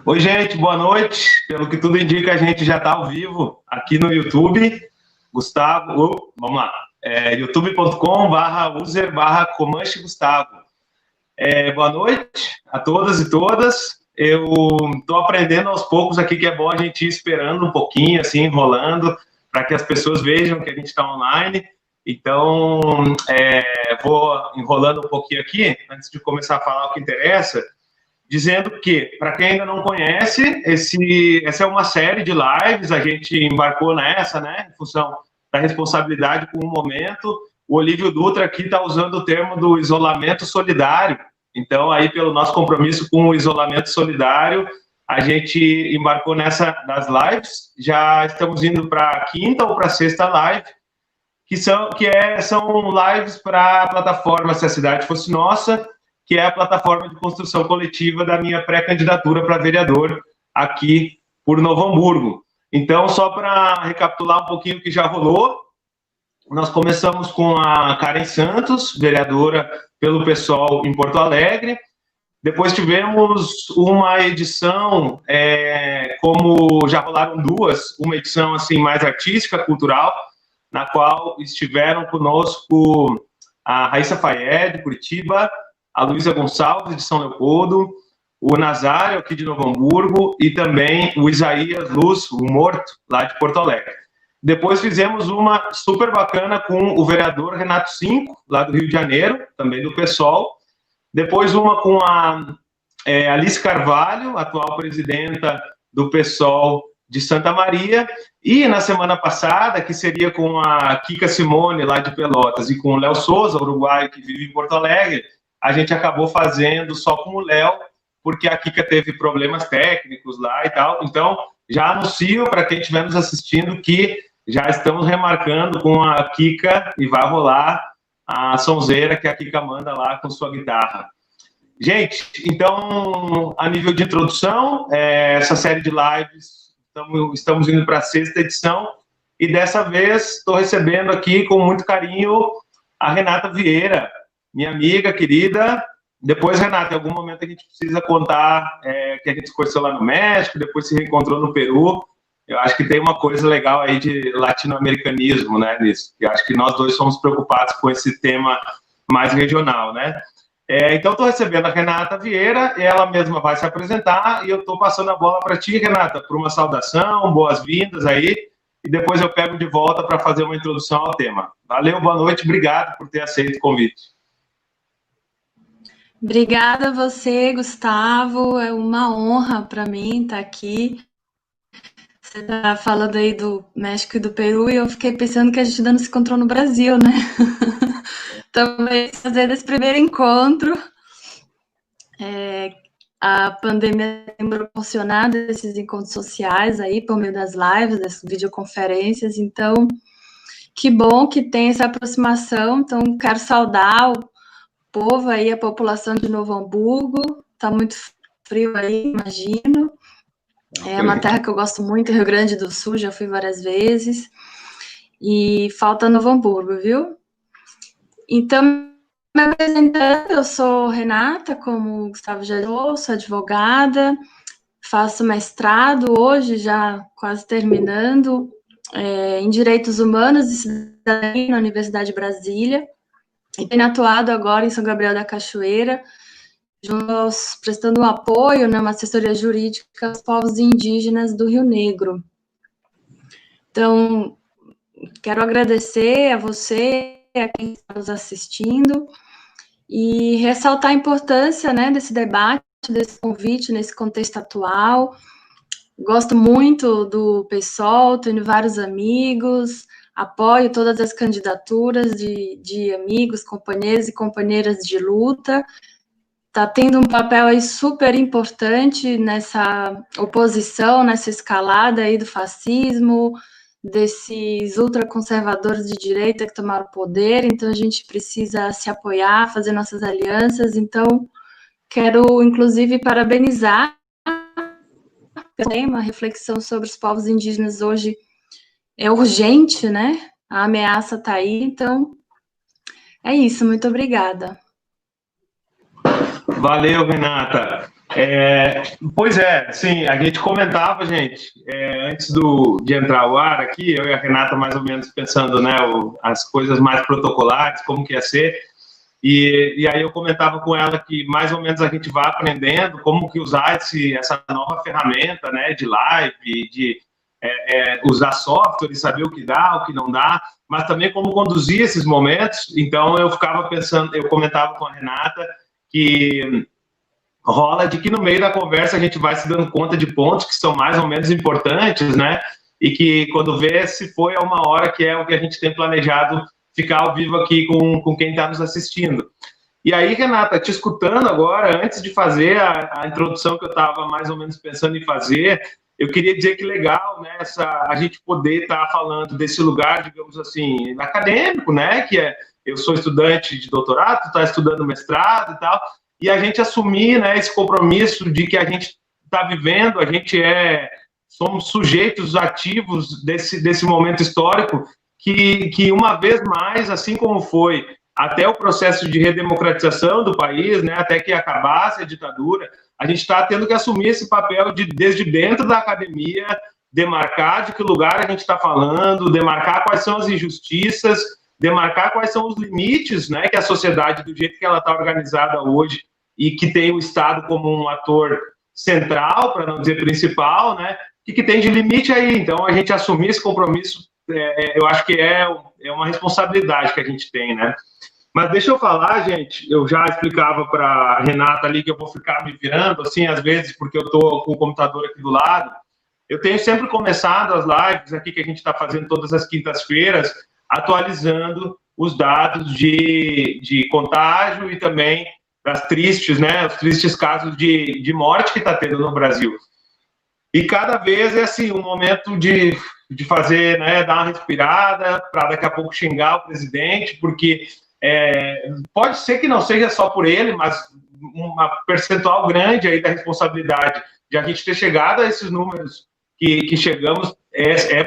Oi, gente, boa noite. Pelo que tudo indica, a gente já está ao vivo aqui no YouTube. Gustavo, vamos lá, youtube.com/user/Comanche Gustavo. Boa noite a todas e todas. Eu estou aprendendo aos poucos aqui que é bom a gente ir esperando um pouquinho, assim, enrolando, para que as pessoas vejam que a gente está online. Então, vou enrolando um pouquinho aqui, antes de começar a falar o que interessa, dizendo que, para quem ainda não conhece, essa é uma série de lives, a gente embarcou nessa, né, em função da responsabilidade com o momento. O Olívio Dutra aqui está usando o termo do isolamento solidário. Então, aí, pelo nosso compromisso com o isolamento solidário, a gente embarcou nessa das lives. Já estamos indo para a quinta ou para a sexta live, são lives para a plataforma Se a Cidade Fosse Nossa, que é a plataforma de construção coletiva da minha pré-candidatura para vereador aqui por Novo Hamburgo. Então, só para recapitular um pouquinho o que já rolou, nós começamos com a Karen Santos, vereadora pelo PSOL em Porto Alegre. Depois tivemos uma edição, como já rolaram duas, uma edição assim mais artística, cultural, na qual estiveram conosco a Raíssa Fayed, de Curitiba, a Luísa Gonçalves, de São Leopoldo, o Nazário, aqui de Novo Hamburgo, e também o Isaías Luz, o Morto, lá de Porto Alegre. Depois fizemos uma super bacana com o vereador Renato Cinco, lá do Rio de Janeiro, também do PSOL. Depois uma com a Alice Carvalho, atual presidenta do PSOL de Santa Maria, e na semana passada, que seria com a Kika Simone, lá de Pelotas, e com o Léo Souza, uruguaio, que vive em Porto Alegre, a gente acabou fazendo só com o Léo, porque a Kika teve problemas técnicos lá e tal. Então, já anuncio para quem estiver nos assistindo que já estamos remarcando com a Kika e vai rolar a sonzeira que a Kika manda lá com sua guitarra. Gente, então, a nível de introdução, essa série de lives, estamos indo para a sexta edição, e dessa vez estou recebendo aqui com muito carinho a Renata Vieira, minha amiga querida. Depois, Renata, em algum momento a gente precisa contar que a gente se conheceu lá no México, depois se reencontrou no Peru. Eu acho que tem uma coisa legal aí de latino-americanismo, né, nisso. Eu acho que nós dois somos preocupados com esse tema mais regional, né? Então, estou recebendo a Renata Vieira, ela mesma vai se apresentar, e eu estou passando a bola para ti, Renata, por uma saudação, boas-vindas aí, e depois eu pego de volta para fazer uma introdução ao tema. Valeu, boa noite, obrigado por ter aceito o convite. Obrigada a você, Gustavo, é uma honra para mim estar aqui. Você está falando aí do México e do Peru, e eu fiquei pensando que a gente ainda não se encontrou no Brasil, né? Talvez fazer esse primeiro encontro. A pandemia tem proporcionado esses encontros sociais aí por meio das lives, das videoconferências, então que bom que tem essa aproximação. Então quero saudar o povo aí, a população de Novo Hamburgo. Tá muito frio aí, imagino. É uma terra que eu gosto muito, Rio Grande do Sul, já fui várias vezes. E falta Novo Hamburgo, viu? Então, me apresentando, eu sou Renata, como o Gustavo já falou, sou advogada, faço mestrado hoje, já quase terminando, em Direitos Humanos e Cidadania na Universidade de Brasília, e tenho atuado agora em São Gabriel da Cachoeira, prestando um apoio, né, uma assessoria jurídica aos povos indígenas do Rio Negro. Então, quero agradecer a você, a quem está nos assistindo, e ressaltar a importância, né, desse debate, desse convite, nesse contexto atual. Gosto muito do PSOL, tenho vários amigos, apoio todas as candidaturas de amigos, companheiros e companheiras de luta. Está tendo um papel aí super importante nessa oposição, nessa escalada aí do fascismo, desses ultraconservadores de direita que tomaram o poder. Então a gente precisa se apoiar, fazer nossas alianças. Então quero inclusive parabenizar uma reflexão sobre os povos indígenas hoje é urgente, né? A ameaça está aí, então é isso, muito obrigada. Valeu, Renata. Pois é, sim, a gente comentava, gente, antes de entrar ao ar aqui, eu e a Renata mais ou menos pensando, né, as coisas mais protocolares, como que ia ser, e aí eu comentava com ela que mais ou menos a gente vai aprendendo como que usar essa nova ferramenta, né, de live, de usar software e saber o que dá, o que não dá, mas também como conduzir esses momentos. Então eu ficava pensando, eu comentava com a Renata que rola de que no meio da conversa a gente vai se dando conta de pontos que são mais ou menos importantes, né? E que quando vê, se foi a uma hora que é o que a gente tem planejado ficar ao vivo aqui com quem está nos assistindo. E aí, Renata, te escutando agora, antes de fazer a introdução que eu estava mais ou menos pensando em fazer, eu queria dizer que legal, né, a gente poder estar falando desse lugar, digamos assim, acadêmico, né, eu sou estudante de doutorado, está estudando mestrado e tal, e a gente assumir, né, esse compromisso de que a gente está vivendo, somos sujeitos ativos desse momento histórico que uma vez mais, assim como foi até o processo de redemocratização do país, né, até que acabasse a ditadura, a gente está tendo que assumir esse papel desde dentro da academia, demarcar de que lugar a gente está falando, demarcar quais são as injustiças, demarcar quais são os limites, né, que a sociedade, do jeito que ela está organizada hoje, e que tem o Estado como um ator central, para não dizer principal, né, o que tem de limite aí. Então, a gente assumir esse compromisso, eu acho que é uma responsabilidade que a gente tem, né. Mas deixa eu falar, gente, eu já explicava para a Renata ali que eu vou ficar me virando, assim, às vezes, porque eu estou com o computador aqui do lado. Eu tenho sempre começado as lives aqui que a gente está fazendo todas as quintas-feiras, atualizando os dados de contágio e também das tristes, né, os tristes casos de morte que está tendo no Brasil. E cada vez é assim, um momento de fazer, né, dar uma respirada, para daqui a pouco xingar o presidente, porque pode ser que não seja só por ele, mas uma percentual grande aí da responsabilidade de a gente ter chegado a esses números que chegamos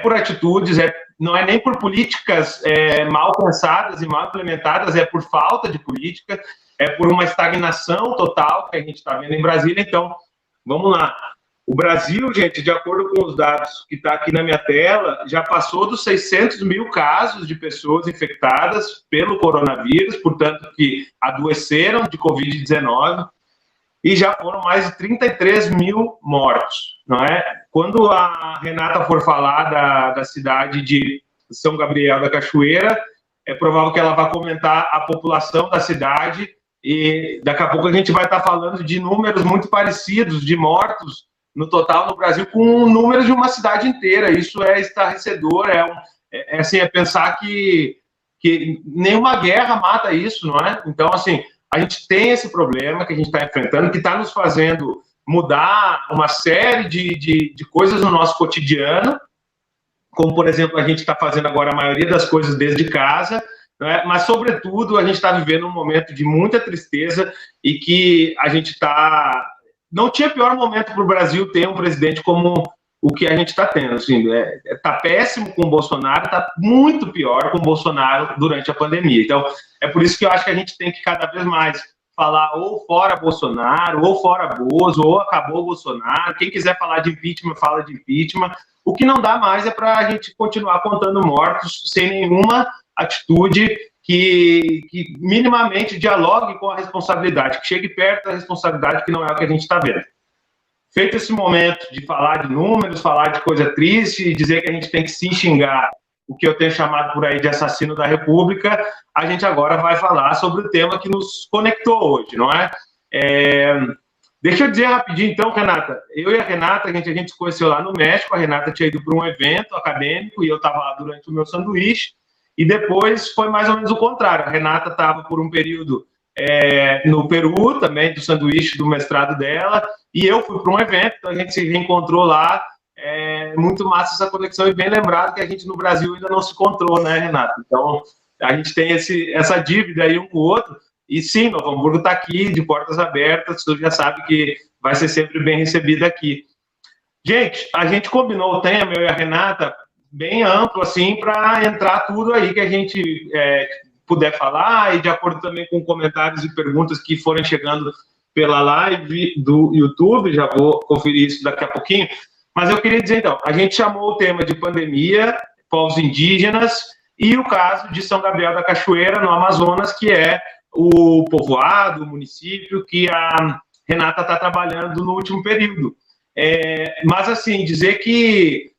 por atitudes, não é nem por políticas mal pensadas e mal implementadas, é por falta de política, é por uma estagnação total que a gente está vendo em Brasília. Então, vamos lá. O Brasil, gente, de acordo com os dados que está aqui na minha tela, já passou dos 600 mil casos de pessoas infectadas pelo coronavírus, portanto, que adoeceram de Covid-19, e já foram mais de 33 mil mortos, não é? Quando a Renata for falar da cidade de São Gabriel da Cachoeira, é provável que ela vá comentar a população da cidade, e daqui a pouco a gente vai estar falando de números muito parecidos de mortos no total no Brasil, com números de uma cidade inteira. Isso é estarrecedor, é pensar que nenhuma guerra mata isso, não é? Então, assim, a gente tem esse problema que a gente está enfrentando, que está nos fazendo mudar uma série de coisas no nosso cotidiano, como, por exemplo, a gente está fazendo agora a maioria das coisas desde casa, né? Mas, sobretudo, a gente está vivendo um momento de muita tristeza e que a gente está... Não tinha pior momento para o Brasil ter um presidente como o que a gente está tendo. Assim, tá péssimo com o Bolsonaro, está muito pior com o Bolsonaro durante a pandemia. Então, é por isso que eu acho que a gente tem que cada vez mais falar ou fora Bolsonaro, ou fora Bozo, ou acabou o Bolsonaro. Quem quiser falar de impeachment, fala de impeachment. O que não dá mais é para a gente continuar contando mortos sem nenhuma atitude que minimamente dialogue com a responsabilidade, que chegue perto da responsabilidade, que não é o que a gente está vendo. Feito esse momento de falar de números, falar de coisa triste, e dizer que a gente tem que se xingar, o que eu tenho chamado por aí de assassino da República, a gente agora vai falar sobre o tema que nos conectou hoje, não é? Deixa eu dizer rapidinho, então, Renata. Eu e a Renata, a gente se conheceu lá no México, a Renata tinha ido para um evento acadêmico e eu estava lá durante o meu sanduíche, e depois foi mais ou menos o contrário. A Renata estava por um período no Peru, também do sanduíche do mestrado dela, e eu fui para um evento, então a gente se reencontrou lá. Muito massa essa conexão, e bem lembrado que a gente no Brasil ainda não se encontrou, né, Renata? Então, a gente tem essa dívida aí um com o outro, e sim, Novo Hamburgo está aqui, de portas abertas, tu já sabe que vai ser sempre bem recebido aqui. Gente, a gente combinou o tema, eu e a Renata, bem amplo, assim, para entrar tudo aí que a gente puder falar, e de acordo também com comentários e perguntas que forem chegando pela live do YouTube, já vou conferir isso daqui a pouquinho, mas eu queria dizer, então, a gente chamou o tema de pandemia, povos indígenas, e o caso de São Gabriel da Cachoeira, no Amazonas, que é o povoado, o município que a Renata está trabalhando no último período. Mas, assim, dizer que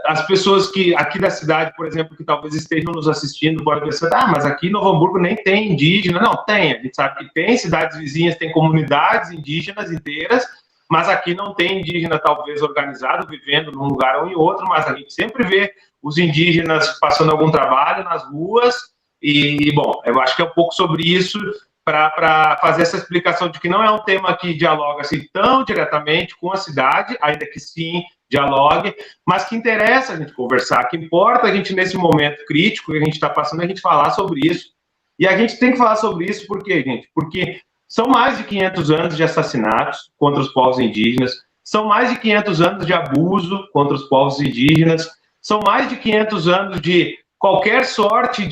as pessoas que aqui da cidade, por exemplo, que talvez estejam nos assistindo, podem pensar, mas aqui em Novo Hamburgo nem tem indígena. Não, tem, a gente sabe que tem cidades vizinhas, tem comunidades indígenas inteiras, mas aqui não tem indígena talvez organizado, vivendo num lugar ou em outro, mas a gente sempre vê os indígenas passando algum trabalho nas ruas, e, bom, eu acho que é um pouco sobre isso, para fazer essa explicação de que não é um tema que dialoga assim tão diretamente com a cidade, ainda que sim dialogue, mas que interessa a gente conversar, que importa a gente, nesse momento crítico que a gente está passando, a gente falar sobre isso. E a gente tem que falar sobre isso por quê, gente? Porque são mais de 500 anos de assassinatos contra os povos indígenas, são mais de 500 anos de abuso contra os povos indígenas, são mais de 500 anos de qualquer sorte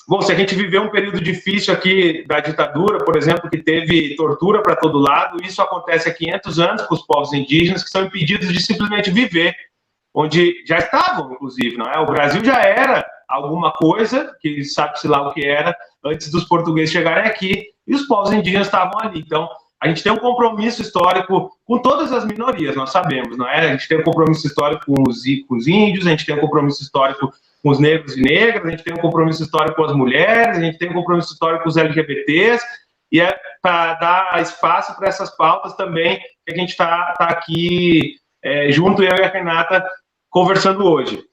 Bom, se a gente viveu um período difícil aqui da ditadura, por exemplo, que teve tortura para todo lado, isso acontece há 500 anos com os povos indígenas, que são impedidos de simplesmente viver, onde já estavam, inclusive, não é? O Brasil já era alguma coisa, que sabe-se lá o que era, antes dos portugueses chegarem aqui, e os povos indígenas estavam ali. Então, a gente tem um compromisso histórico com todas as minorias, nós sabemos, não é? A gente tem um compromisso histórico com os índios, a gente tem um compromisso histórico com os negros e negras, a gente tem um compromisso histórico com as mulheres, a gente tem um compromisso histórico com os LGBTs, e é para dar espaço para essas pautas também que a gente está aqui junto, eu e a Renata, conversando hoje.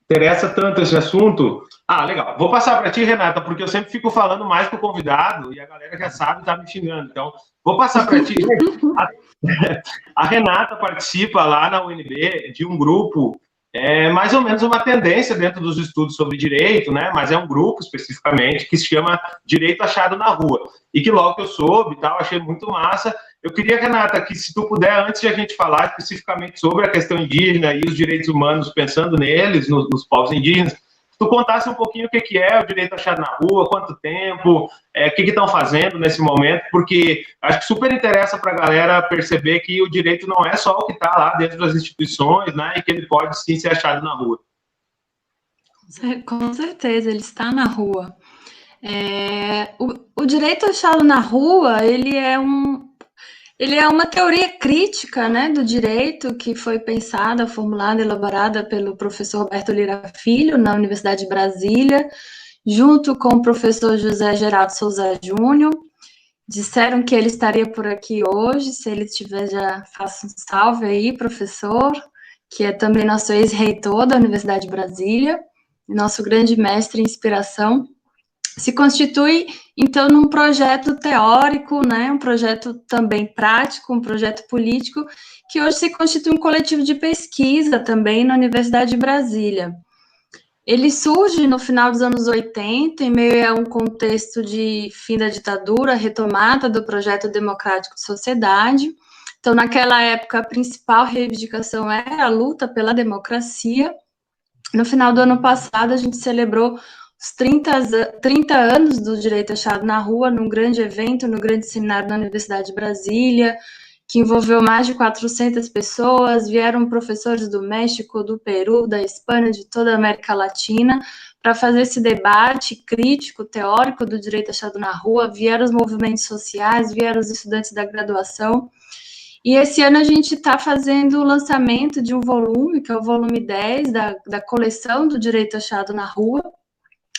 Interessa tanto esse assunto? Legal. Vou passar para ti, Renata, porque eu sempre fico falando mais que o convidado, e a galera já sabe, está me xingando. Então, vou passar para ti. A Renata participa lá na UNB de um grupo, mais ou menos uma tendência dentro dos estudos sobre direito, né? Mas é um grupo especificamente que se chama Direito Achado na Rua. E que logo que eu soube e tal, achei muito massa. Eu queria, Renata, que se tu puder, antes de a gente falar especificamente sobre a questão indígena e os direitos humanos, pensando neles, nos povos indígenas, tu contasse um pouquinho o que é o direito achado na rua, quanto tempo, o que estão fazendo nesse momento, porque acho que super interessa para a galera perceber que o direito não é só o que está lá dentro das instituições, né, e que ele pode sim ser achado na rua. Com certeza, ele está na rua. O direito achado na rua, ele é uma teoria crítica, né, do direito que foi pensada, formulada, elaborada pelo professor Roberto Lira Filho, na Universidade de Brasília, junto com o professor José Geraldo Souza Júnior. Disseram que ele estaria por aqui hoje, se ele estiver, já faça um salve aí, professor, que é também nosso ex-reitor da Universidade de Brasília, nosso grande mestre em inspiração. Se constitui, então, num projeto teórico, né, um projeto também prático, um projeto político, que hoje se constitui um coletivo de pesquisa também na Universidade de Brasília. Ele surge no final dos anos 80, em meio a um contexto de fim da ditadura, retomada do projeto democrático de sociedade. Então, naquela época, a principal reivindicação era a luta pela democracia. No final do ano passado, a gente celebrou os 30 anos do direito achado na rua, num grande evento, no grande seminário da Universidade de Brasília, que envolveu mais de 400 pessoas, vieram professores do México, do Peru, da Espanha, de toda a América Latina, para fazer esse debate crítico, teórico do direito achado na rua, vieram os movimentos sociais, vieram os estudantes da graduação, e esse ano a gente está fazendo o lançamento de um volume, que é o volume 10 da coleção do direito achado na rua.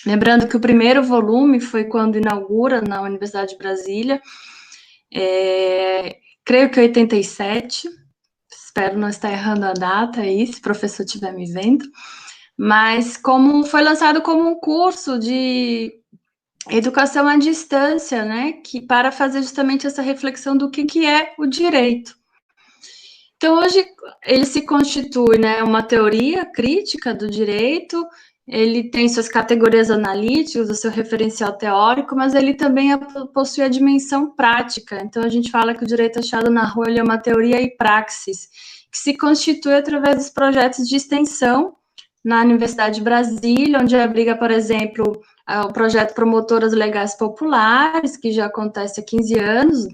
Lembrando que o primeiro volume foi quando inaugura na Universidade de Brasília, creio que 87, espero não estar errando a data aí, se o professor estiver me vendo, mas como foi lançado como um curso de educação à distância, né, que para fazer justamente essa reflexão do que é o direito. Então, hoje, ele se constitui, né, uma teoria crítica do direito, ele tem suas categorias analíticas, o seu referencial teórico, mas ele também possui a dimensão prática. Então, a gente fala que o direito achado na rua ele é uma teoria e praxis, que se constitui através dos projetos de extensão na Universidade de Brasília, onde abriga, por exemplo, o projeto Promotoras Legais Populares, que já acontece há 15 anos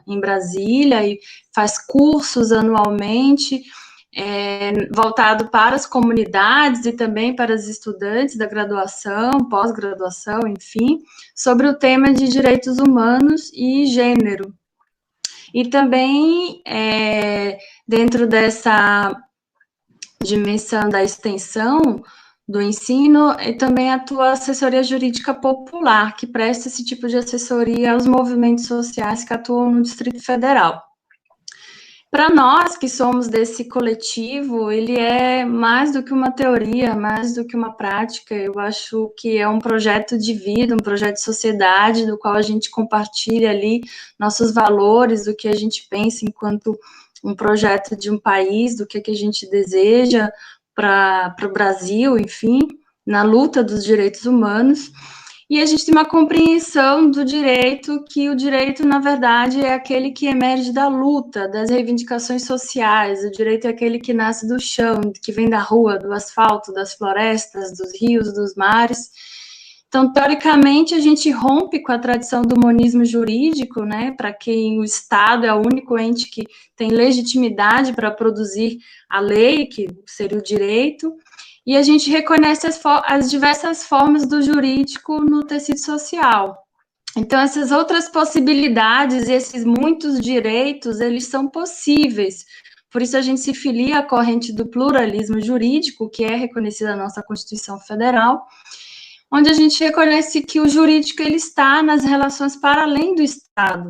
em Brasília, e faz cursos anualmente, voltado para as comunidades e também para os estudantes da graduação, pós-graduação, enfim, sobre o tema de direitos humanos e gênero. E também, dentro dessa dimensão da extensão do ensino, e também atua a assessoria jurídica popular, que presta esse tipo de assessoria aos movimentos sociais que atuam no Distrito Federal. Para nós que somos desse coletivo, ele é mais do que uma teoria, mais do que uma prática. Eu acho que é um projeto de vida, um projeto de sociedade, do qual a gente compartilha ali nossos valores, do que a gente pensa enquanto um projeto de um país, do que a gente deseja para o Brasil, enfim, na luta dos direitos humanos. E a gente tem uma compreensão do direito, que o direito, na verdade, é aquele que emerge da luta, das reivindicações sociais. O direito é aquele que nasce do chão, que vem da rua, do asfalto, das florestas, dos rios, dos mares. Então, teoricamente, a gente rompe com a tradição do monismo jurídico, né, para quem o Estado é o único ente que tem legitimidade para produzir a lei, que seria o direito, e a gente reconhece as diversas formas do jurídico no tecido social. Então, essas outras possibilidades e esses muitos direitos, eles são possíveis. Por isso, a gente se filia à corrente do pluralismo jurídico, que é reconhecida na nossa Constituição Federal, onde a gente reconhece que o jurídico ele está nas relações para além do Estado.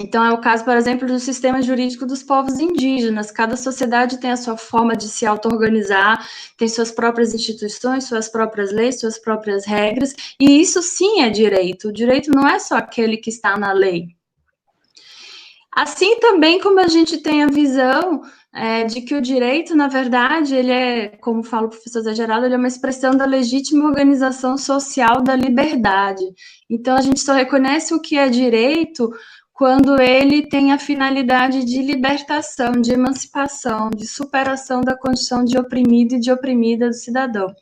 Então, é o caso, por exemplo, do sistema jurídico dos povos indígenas. Cada sociedade tem a sua forma de se auto-organizar, tem suas próprias instituições, suas próprias leis, suas próprias regras, e isso sim é direito. O direito não é só aquele que está na lei. Assim também como a gente tem a visão de que o direito, na verdade, ele é, como fala o professor Zé Geraldo, ele é uma expressão da legítima organização social da liberdade. Então, a gente só reconhece o que é direito quando ele tem a finalidade de libertação, de emancipação, de superação da condição de oprimido e de oprimida do cidadão.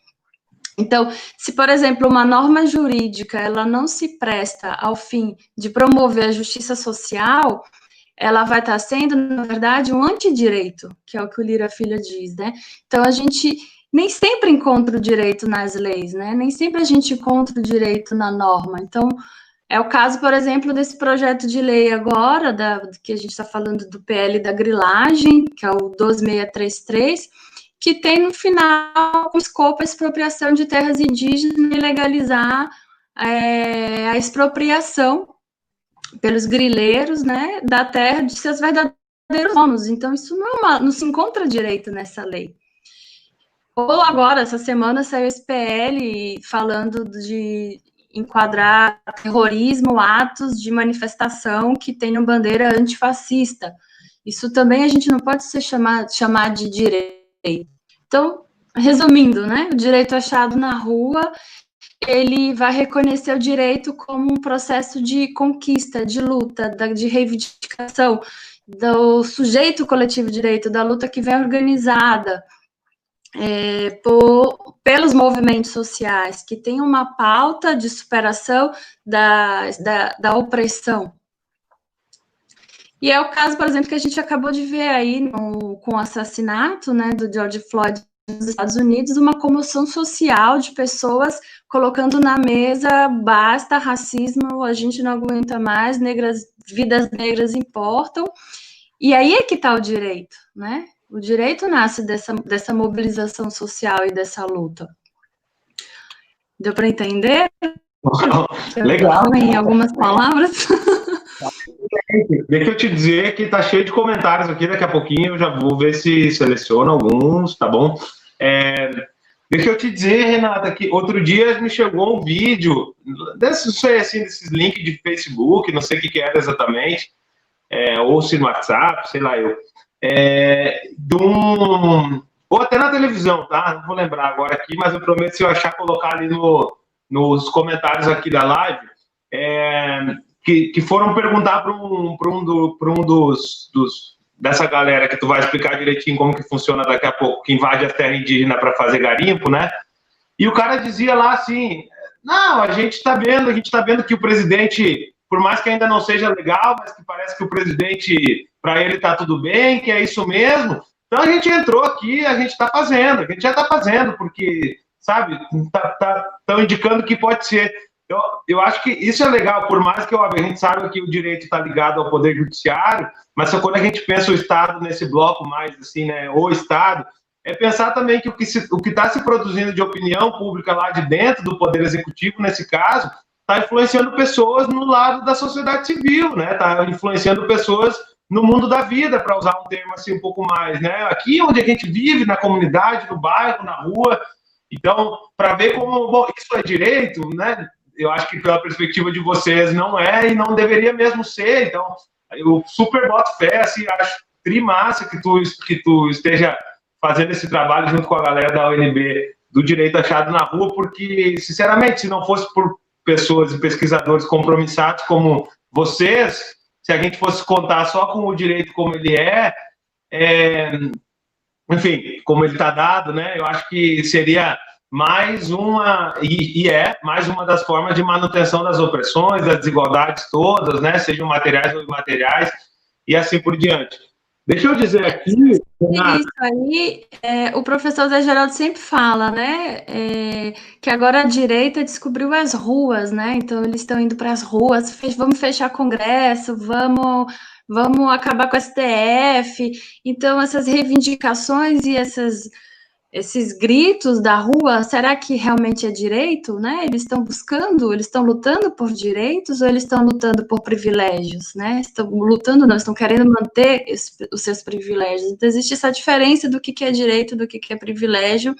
Então, se, por exemplo, uma norma jurídica, ela não se presta ao fim de promover a justiça social, ela vai estar sendo, na verdade, um antidireito, que é o que o Lira Filho diz, né? Então, a gente nem sempre encontra o direito nas leis, né? Nem sempre a gente encontra o direito na norma. Então, é o caso, por exemplo, desse projeto de lei agora, que a gente está falando do PL da grilagem, que é o 12633, que tem no final o escopo a expropriação de terras indígenas e legalizar a expropriação pelos grileiros, né, da terra de seus verdadeiros donos. Então, isso não se encontra direito nessa lei. Ou agora, essa semana, saiu esse PL falando de enquadrar terrorismo, atos de manifestação que tenham bandeira antifascista. Isso também a gente não pode chamar de direito. Então, resumindo, né, o direito achado na rua, ele vai reconhecer o direito como um processo de conquista, de luta, de reivindicação do sujeito coletivo de direito, da luta que vem organizada pelos movimentos sociais, que tem uma pauta de superação da opressão. E é o caso, por exemplo, que a gente acabou de ver aí com o assassinato, né, do George Floyd nos Estados Unidos, uma comoção social de pessoas colocando na mesa: basta racismo, a gente não aguenta mais, vidas negras importam. E aí é que está o direito, né? O direito nasce dessa mobilização social e dessa luta. Deu para entender? Legal. Em algumas palavras. Deixa eu te dizer que tá cheio de comentários aqui, daqui a pouquinho eu já vou ver se seleciono alguns, tá bom? Deixa eu te dizer, Renata, que outro dia me chegou um vídeo, desses links de Facebook, não sei o que era exatamente, ou se no WhatsApp, sei lá eu, ou até na televisão, tá? Não vou lembrar agora aqui, mas eu prometo, se eu achar, colocar ali nos comentários aqui da live, que foram perguntar para um dessa galera que tu vai explicar direitinho como que funciona daqui a pouco, que invade a terra indígena para fazer garimpo, né? E o cara dizia lá assim: não, a gente está vendo que o presidente, por mais que ainda não seja legal, mas que parece que o presidente, para ele está tudo bem, que é isso mesmo. Então a gente entrou aqui, a gente está fazendo, a gente já está fazendo, porque, sabe, estão indicando que pode ser. Eu acho que isso é legal, por mais que a gente sabe que o direito está ligado ao Poder Judiciário, mas quando a gente pensa o Estado nesse bloco mais assim, né, o Estado, é pensar também que o que está se produzindo de opinião pública lá de dentro do Poder Executivo, nesse caso, está influenciando pessoas no lado da sociedade civil, né? Está influenciando pessoas no mundo da vida, para usar um termo assim um pouco mais, né? Aqui onde a gente vive, na comunidade, no bairro, na rua. Então, para ver como, bom, isso é direito, né? Eu acho que pela perspectiva de vocês não é e não deveria mesmo ser. Então, eu super boto fé, assim, acho trimassa que tu esteja fazendo esse trabalho junto com a galera da UNB do direito achado na rua, porque, sinceramente, se não fosse por pessoas e pesquisadores compromissados como vocês, se a gente fosse contar só com o direito como ele enfim, como ele está dado, né, eu acho que seria mais uma, mais uma das formas de manutenção das opressões, das desigualdades todas, né, sejam materiais ou imateriais, e assim por diante. Deixa eu dizer aqui... Isso aí, o professor Zé Geraldo sempre fala, né, que agora a direita descobriu as ruas, né, então eles estão indo para as ruas, vamos fechar Congresso, vamos acabar com o STF, então essas reivindicações e esses gritos da rua, será que realmente é direito, né? Eles estão buscando, eles estão lutando por direitos ou eles estão lutando por privilégios, né? Estão lutando, não, estão querendo manter os seus privilégios. Então, existe essa diferença do que é direito, do que é privilégio,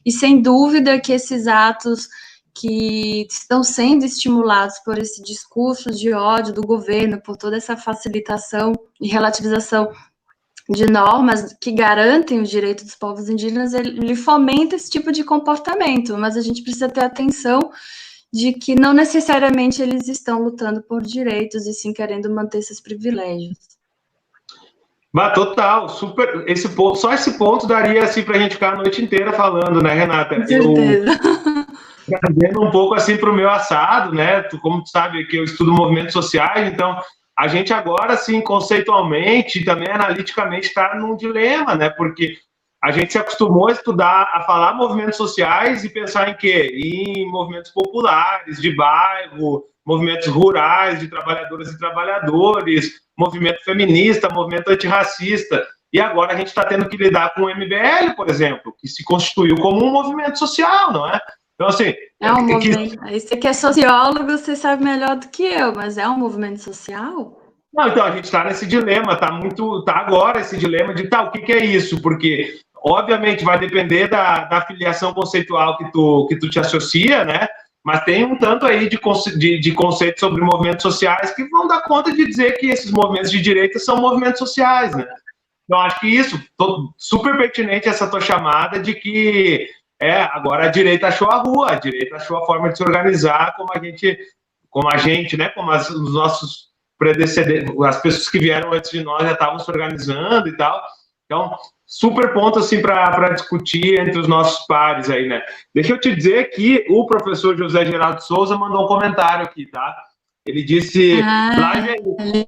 e sem dúvida que esses atos que estão sendo estimulados por esse discurso de ódio do governo, por toda essa facilitação e relativização de normas que garantem os direitos dos povos indígenas, ele fomenta esse tipo de comportamento, mas a gente precisa ter atenção de que não necessariamente eles estão lutando por direitos e sim querendo manter esses privilégios. Mas total, super, só esse ponto daria assim para a gente ficar a noite inteira falando, né, Renata? Com certeza. Trazendo um pouco assim para o meu assado, né? Como tu sabe que eu estudo movimentos sociais, então a gente agora, assim, conceitualmente e também analiticamente está num dilema, né? Porque a gente se acostumou a estudar, a falar movimentos sociais e pensar em quê? Em movimentos populares, de bairro, movimentos rurais, de trabalhadoras e trabalhadores, movimento feminista, movimento antirracista. E agora a gente está tendo que lidar com o MBL, por exemplo, que se constituiu como um movimento social, não é? Então, assim... É um movimento... Você que é sociólogo, você sabe melhor do que eu, mas é um movimento social? Não, então, a gente está nesse dilema, tá agora esse dilema de, o que é isso? Porque, obviamente, vai depender da filiação conceitual que tu te associa, né? Mas tem um tanto aí de conceitos sobre movimentos sociais que vão dar conta de dizer que esses movimentos de direita são movimentos sociais, né? Então, acho que isso, super pertinente essa tua chamada de que agora a direita achou a rua, a direita achou a forma de se organizar como a gente, né? Como os nossos predecessores, as pessoas que vieram antes de nós já estavam se organizando e tal. Então, super ponto assim para discutir entre os nossos pares aí, né? Deixa eu te dizer que o professor José Geraldo Souza mandou um comentário aqui, tá? Ele disse... live aí.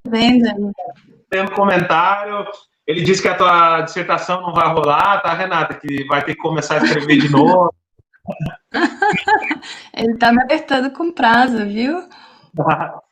Tem um comentário... Ele disse que a tua dissertação não vai rolar, tá, Renata? Que vai ter que começar a escrever de novo. Ele tá me apertando com prazo, viu?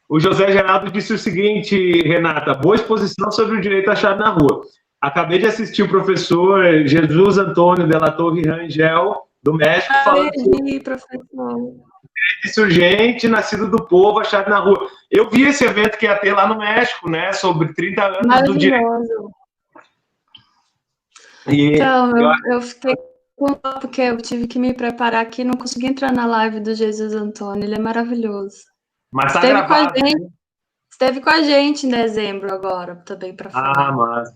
O José Geraldo disse o seguinte, Renata, boa exposição sobre o direito achado na rua. Acabei de assistir o professor Jesus Antônio de la Torre Rangel, do México, falando sobre professor. direito insurgente, nascido do povo, achado na rua. Eu vi esse evento que ia ter lá no México, né, sobre 30 anos do direito. Então, eu fiquei porque eu tive que me preparar aqui, não consegui entrar na live do Jesus Antônio, ele é maravilhoso. Mas tá gravado. Esteve com a gente em dezembro agora, também para falar. Massa.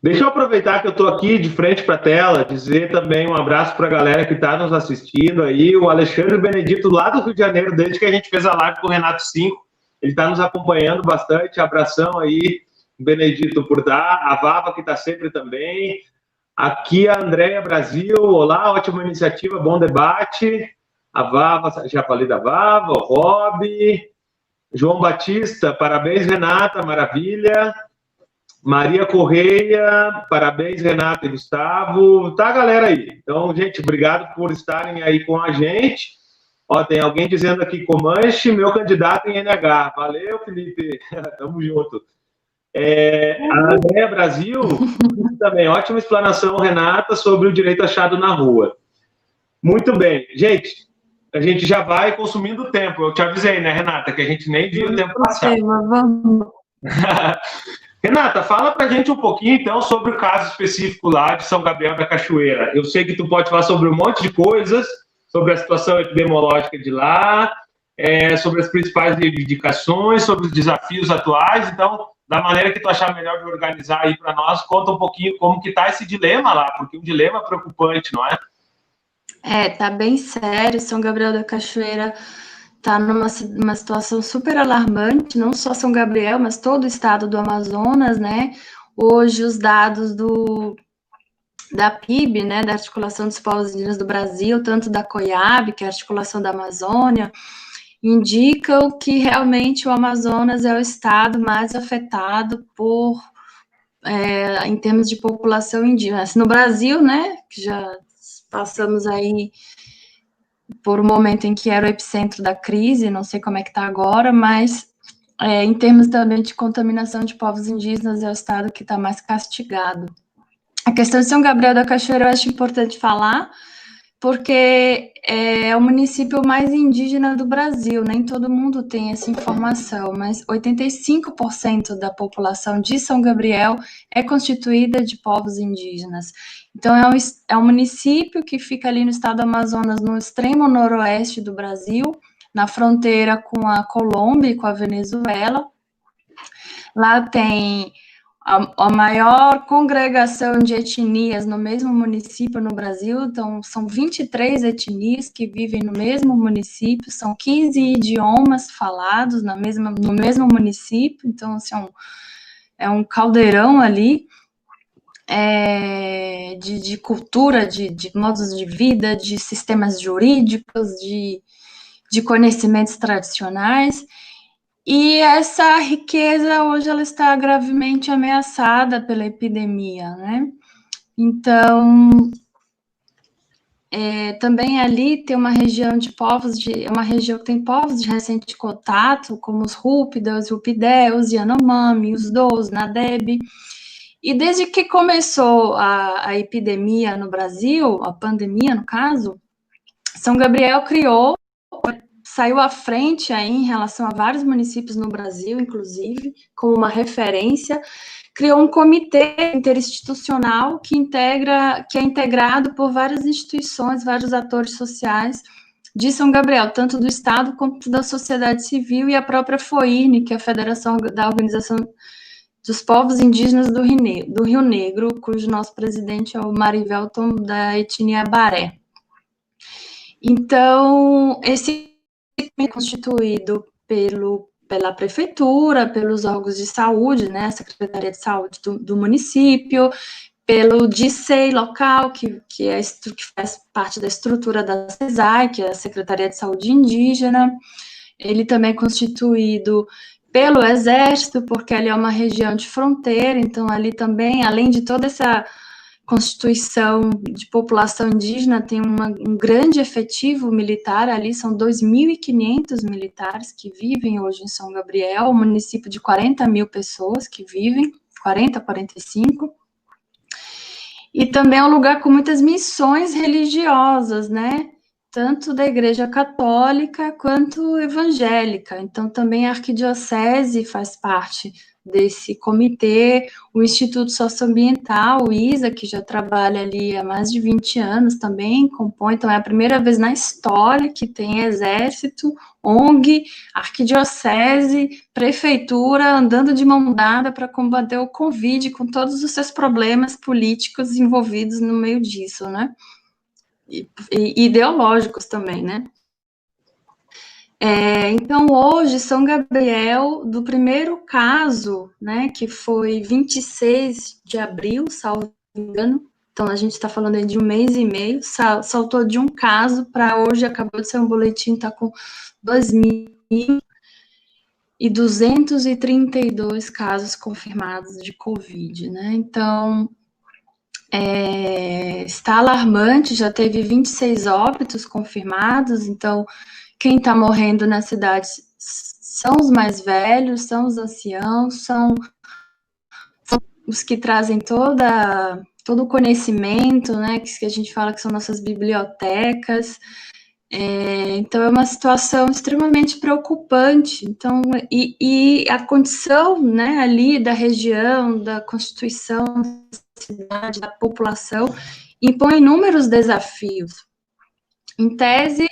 Deixa eu aproveitar que eu estou aqui de frente para a tela, dizer também um abraço para a galera que está nos assistindo aí, o Alexandre Benedito, lá do Rio de Janeiro, desde que a gente fez a live com o Renato 5, ele está nos acompanhando bastante, abração aí, Benedito, por dar, a Vava que está sempre também, aqui a Andréia Brasil, olá, ótima iniciativa, bom debate, A Vava, já falei da Vava, o Rob, João Batista, parabéns, Renata, maravilha. Maria Correia, parabéns, Renata e Gustavo. Tá, galera aí. Então, gente, obrigado por estarem aí com a gente. Ó, tem alguém dizendo aqui, Comanche, meu candidato em NH. Valeu, Felipe. Tamo junto. A Andréa Brasil, também, ótima explanação, Renata, sobre o direito achado na rua. Muito bem. Gente, a gente já vai consumindo tempo. Eu te avisei, né, Renata, que a gente nem viu o tempo passar. Vamos. Renata, fala pra gente um pouquinho, então, sobre o caso específico lá de São Gabriel da Cachoeira. Eu sei que tu pode falar sobre um monte de coisas, sobre a situação epidemiológica de lá, sobre as principais reivindicações, sobre os desafios atuais. Então, da maneira que tu achar melhor de organizar aí para nós, conta um pouquinho como que tá esse dilema lá, porque é um dilema preocupante, não é? Tá bem sério. São Gabriel da Cachoeira está numa situação super alarmante, não só São Gabriel, mas todo o estado do Amazonas, né? Hoje, os dados da PIB, né, da Articulação dos Povos Indígenas do Brasil, tanto da COIAB, que é a Articulação da Amazônia, indicam que realmente o Amazonas é o estado mais afetado em termos de população indígena. No Brasil, né, que já passamos aí por um momento em que era o epicentro da crise, não sei como é que está agora, mas em termos também de contaminação de povos indígenas, é o estado que está mais castigado. A questão de São Gabriel da Cachoeira eu acho importante falar, porque é o município mais indígena do Brasil, nem todo mundo tem essa informação, mas 85% da população de São Gabriel é constituída de povos indígenas. Então, é um município que fica ali no estado do Amazonas, no extremo noroeste do Brasil, na fronteira com a Colômbia e com a Venezuela. Lá tem a maior congregação de etnias no mesmo município no Brasil, então são 23 etnias que vivem no mesmo município, são 15 idiomas falados no mesmo município, então assim, é um caldeirão ali de cultura, de modos de vida, de sistemas jurídicos, de conhecimentos tradicionais. E essa riqueza, hoje, ela está gravemente ameaçada pela epidemia, né? Então, também ali tem uma região uma região que tem povos de recente contato, como os Rúpidas, Rupidé, os Yanomami, os Dous, Nadeb. E desde que começou a epidemia no Brasil, a pandemia, no caso, São Gabriel saiu à frente aí em relação a vários municípios no Brasil, inclusive, como uma referência, criou um comitê interinstitucional que é integrado por várias instituições, vários atores sociais de São Gabriel, tanto do Estado quanto da sociedade civil e a própria FOINE, que é a Federação da Organização dos Povos Indígenas do Rio Negro, cujo nosso presidente é o Marivelton, da etnia Baré. Então, esse é constituído pela prefeitura, pelos órgãos de saúde, né, a Secretaria de Saúde do município, pelo DICEI local, que faz parte da estrutura da CESAI, que é a Secretaria de Saúde Indígena. Ele também é constituído pelo Exército, porque ali é uma região de fronteira, então ali também, além de toda essa constituição de população indígena, tem um grande efetivo militar ali, são 2.500 militares que vivem hoje em São Gabriel, um município de 40 mil pessoas que vivem, 40, 45, e também é um lugar com muitas missões religiosas, né, tanto da Igreja Católica quanto evangélica, então também a Arquidiocese faz parte desse comitê, o Instituto Socioambiental, o ISA, que já trabalha ali há mais de 20 anos também, compõe, então é a primeira vez na história que tem Exército, ONG, Arquidiocese, Prefeitura, andando de mão dada para combater o Covid, com todos os seus problemas políticos envolvidos no meio disso, né? E ideológicos também, né? Então, hoje, São Gabriel, do primeiro caso, né, que foi 26 de abril, salvo engano, Então, a gente está falando aí de 1 mês e meio, saltou de um caso para hoje, acabou de ser um boletim, está com 2.232 casos confirmados de Covid, né? Então, está alarmante, já teve 26 óbitos confirmados, então, quem está morrendo na cidade são os mais velhos, são os anciãos, são os que trazem todo o conhecimento, né, que a gente fala que são nossas bibliotecas. Então, é uma situação extremamente preocupante. Então, e a condição, né, ali da região, da constituição da cidade, da população, impõe inúmeros desafios. Em tese,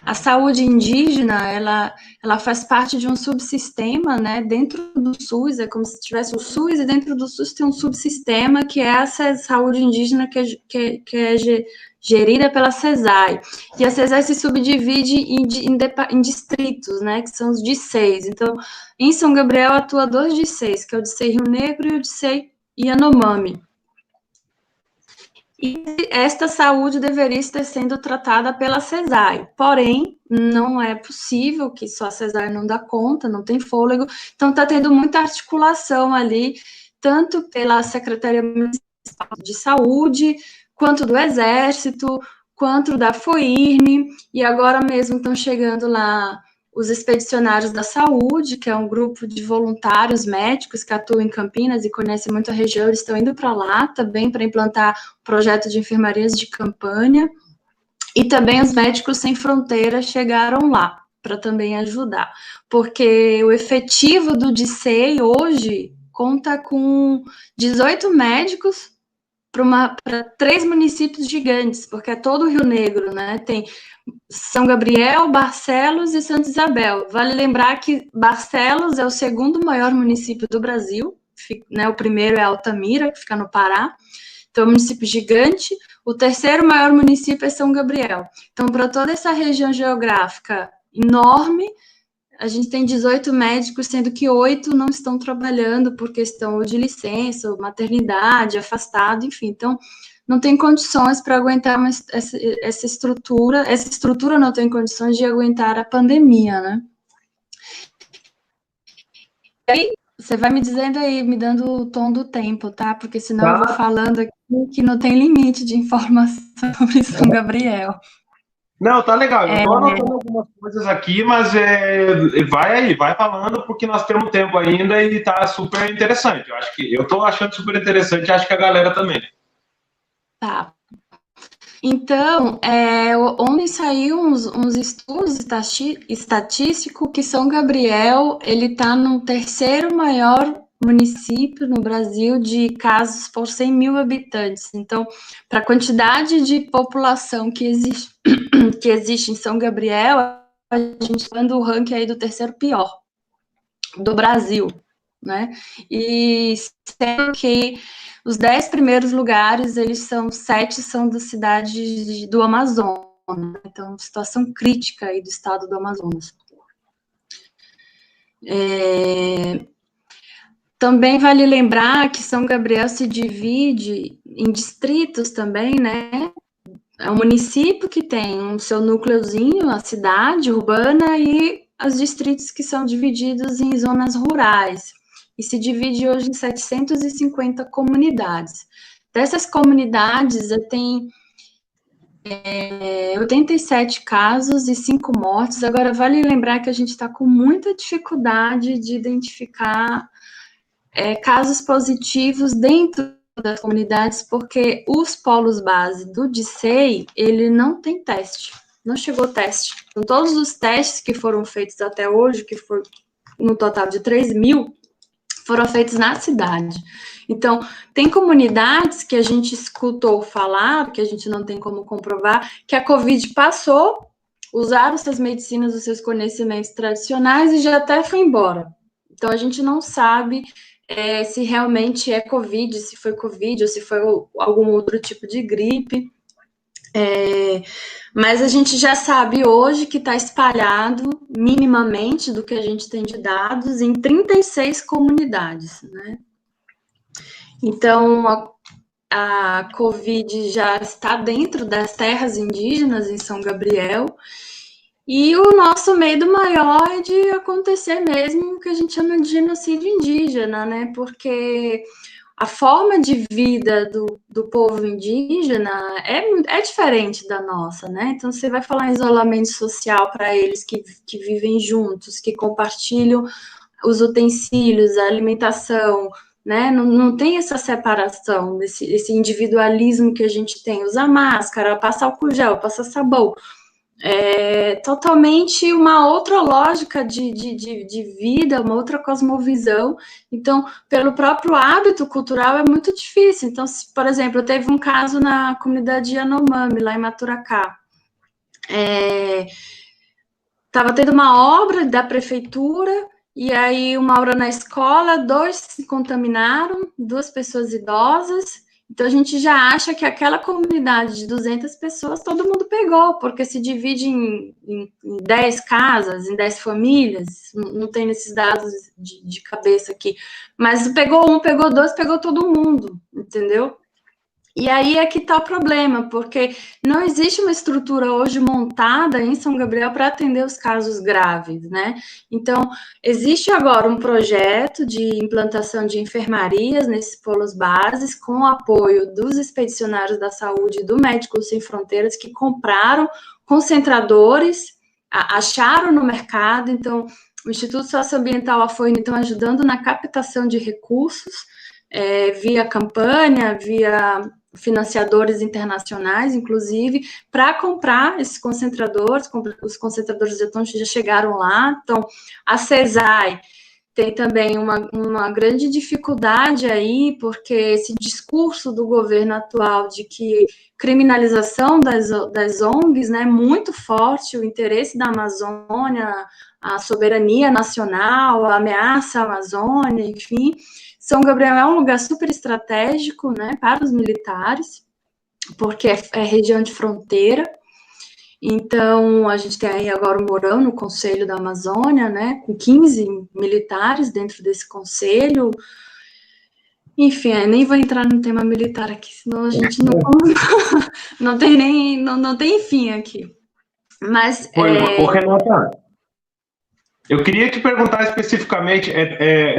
a saúde indígena, ela faz parte de um subsistema, né, dentro do SUS, é como se tivesse o SUS, e dentro do SUS tem um subsistema, que é essa saúde indígena que é gerida pela CESAI. E a CESAI se subdivide em distritos, né, que são os DICEIs. Então, em São Gabriel atua 2 DICEIs, que é o DICEI Rio Negro e o DICEI Yanomami. E esta saúde deveria estar sendo tratada pela CESAI, porém, não é possível, que só a CESAI não dá conta, não tem fôlego, então está tendo muita articulação ali, tanto pela Secretaria Municipal de Saúde, quanto do Exército, quanto da FOIRN, e agora mesmo estão chegando lá os expedicionários da saúde, que é um grupo de voluntários médicos que atuam em Campinas e conhecem muito a região, eles estão indo para lá também para implantar o projeto de enfermarias de campanha, e também os Médicos Sem Fronteiras chegaram lá para também ajudar, porque o efetivo do DICEI hoje conta com 18 médicos para 3 municípios gigantes, porque é todo o Rio Negro, né? Tem São Gabriel, Barcelos e Santa Isabel. Vale lembrar que Barcelos é o segundo maior município do Brasil, né? O primeiro é Altamira, que fica no Pará. Então, é um município gigante. O terceiro maior município é São Gabriel. Então, para toda essa região geográfica enorme, a gente tem 18 médicos, sendo que 8 não estão trabalhando por questão de licença, ou maternidade, afastado, enfim. Então, não tem condições para aguentar essa estrutura não tem condições de aguentar a pandemia, né? E aí, você vai me dizendo aí, me dando o tom do tempo, tá? Porque senão eu vou falando aqui que não tem limite de informação sobre São Gabriel. Não, tá legal. Eu tô anotando algumas coisas aqui, mas vai aí, vai falando, porque nós temos tempo ainda e tá super interessante. Eu tô achando super interessante, acho que a galera também. Tá. Então, ontem saiu uns estudos estatísticos que São Gabriel, ele está no terceiro maior município no Brasil de casos por 100 mil habitantes. Então, para a quantidade de população que existe em São Gabriel, a gente está dando o ranking aí do terceiro pior do Brasil, né? E sendo que os 10 primeiros lugares, 7 são da cidade do Amazonas, então, situação crítica aí do estado do Amazonas. Também vale lembrar que São Gabriel se divide em distritos também, né? É um município que tem o seu núcleozinho, a cidade urbana, e os distritos que são divididos em zonas rurais. E se divide hoje em 750 comunidades. Dessas comunidades, tem 87 casos e 5 mortes. Agora, vale lembrar que a gente está com muita dificuldade de identificar casos positivos dentro das comunidades, porque os polos base do DICEI, ele não tem teste, não chegou teste. Então, todos os testes que foram feitos até hoje, que foi no total de 3.000, foram feitos na cidade. Então, tem comunidades que a gente escutou falar, que a gente não tem como comprovar, que a Covid passou, usaram suas medicinas, os seus conhecimentos tradicionais e já até foi embora. Então, a gente não sabe se realmente é Covid, se foi Covid ou se foi algum outro tipo de gripe. Mas a gente já sabe hoje que está espalhado, minimamente, do que a gente tem de dados, em 36 comunidades, né? Então, a Covid já está dentro das terras indígenas em São Gabriel, e o nosso medo maior é de acontecer mesmo o que a gente chama de genocídio indígena, né? Porque a forma de vida do povo indígena é diferente da nossa, né? Então, você vai falar em isolamento social para eles que vivem juntos, que compartilham os utensílios, a alimentação, né? Não tem essa separação, esse individualismo que a gente tem. Usar máscara, passar álcool gel, passar sabão. É totalmente uma outra lógica de vida, uma outra cosmovisão. Então, pelo próprio hábito cultural, é muito difícil. Então, por exemplo, teve um caso na comunidade Yanomami, lá em Maturacá. Estava tendo uma obra da prefeitura, e aí uma obra na escola, 2 se contaminaram, 2 pessoas idosas. Então, a gente já acha que aquela comunidade de 200 pessoas, todo mundo pegou, porque se divide em 10 casas, em 10 famílias, não tem esses dados de cabeça aqui, mas pegou 1, pegou 2, pegou todo mundo, entendeu? E aí é que está o problema, porque não existe uma estrutura hoje montada em São Gabriel para atender os casos graves, né? Então, existe agora um projeto de implantação de enfermarias nesses polos bases, com o apoio dos expedicionários da saúde e do Médicos Sem Fronteiras, que compraram concentradores, acharam no mercado. Então, o Instituto Socioambiental AFOINE estão ajudando na captação de recursos, via campanha, via financiadores internacionais, inclusive, para comprar esses concentradores. Os concentradores de etanol já chegaram lá. Então, a CESAI tem também uma grande dificuldade aí, porque esse discurso do governo atual de que criminalização das ONGs, né, muito forte, o interesse da Amazônia, a soberania nacional, a ameaça à Amazônia, enfim. São Gabriel é um lugar super estratégico, né, para os militares, porque é região de fronteira. Então, a gente tem aí agora o Mourão no Conselho da Amazônia, né, com 15 militares dentro desse conselho. Enfim, nem vou entrar no tema militar aqui, senão a gente não tem fim aqui. Mas... Renata, eu queria te perguntar especificamente,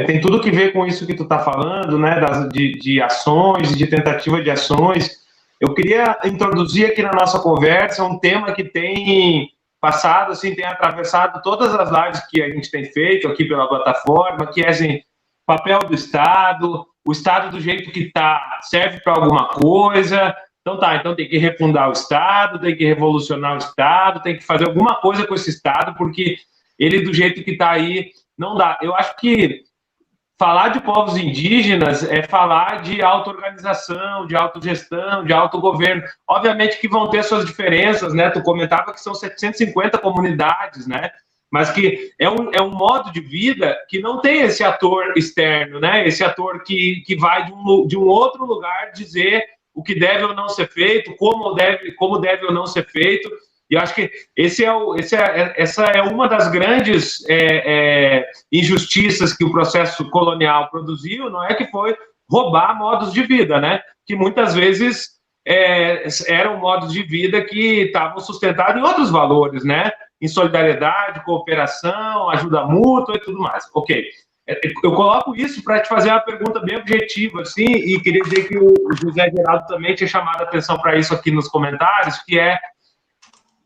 tem tudo que ver com isso que tu está falando, né, de ações, de tentativa de ações. Eu queria introduzir aqui na nossa conversa um tema que tem passado, assim, tem atravessado todas as lives que a gente tem feito aqui pela plataforma, que é, assim, papel do Estado, o Estado do jeito que está, serve para alguma coisa. Então tem que refundar o Estado, tem que revolucionar o Estado, tem que fazer alguma coisa com esse Estado, porque ele, do jeito que está aí, não dá. Eu acho que falar de povos indígenas é falar de auto-organização, de autogestão, de autogoverno. Obviamente que vão ter suas diferenças, né? Tu comentava que são 750 comunidades, né? Mas que é um modo de vida que não tem esse ator externo, né? Esse ator que vai de um outro lugar dizer o que deve ou não ser feito, como deve ou não ser feito. E eu acho que essa é uma das grandes injustiças que o processo colonial produziu, não é, que foi roubar modos de vida, né? Que muitas vezes eram modos de vida que estavam sustentados em outros valores, né? Em solidariedade, cooperação, ajuda mútua e tudo mais. Ok. Eu coloco isso para te fazer uma pergunta bem objetiva, assim, e queria dizer que o José Geraldo também tinha chamado a atenção para isso aqui nos comentários, que é: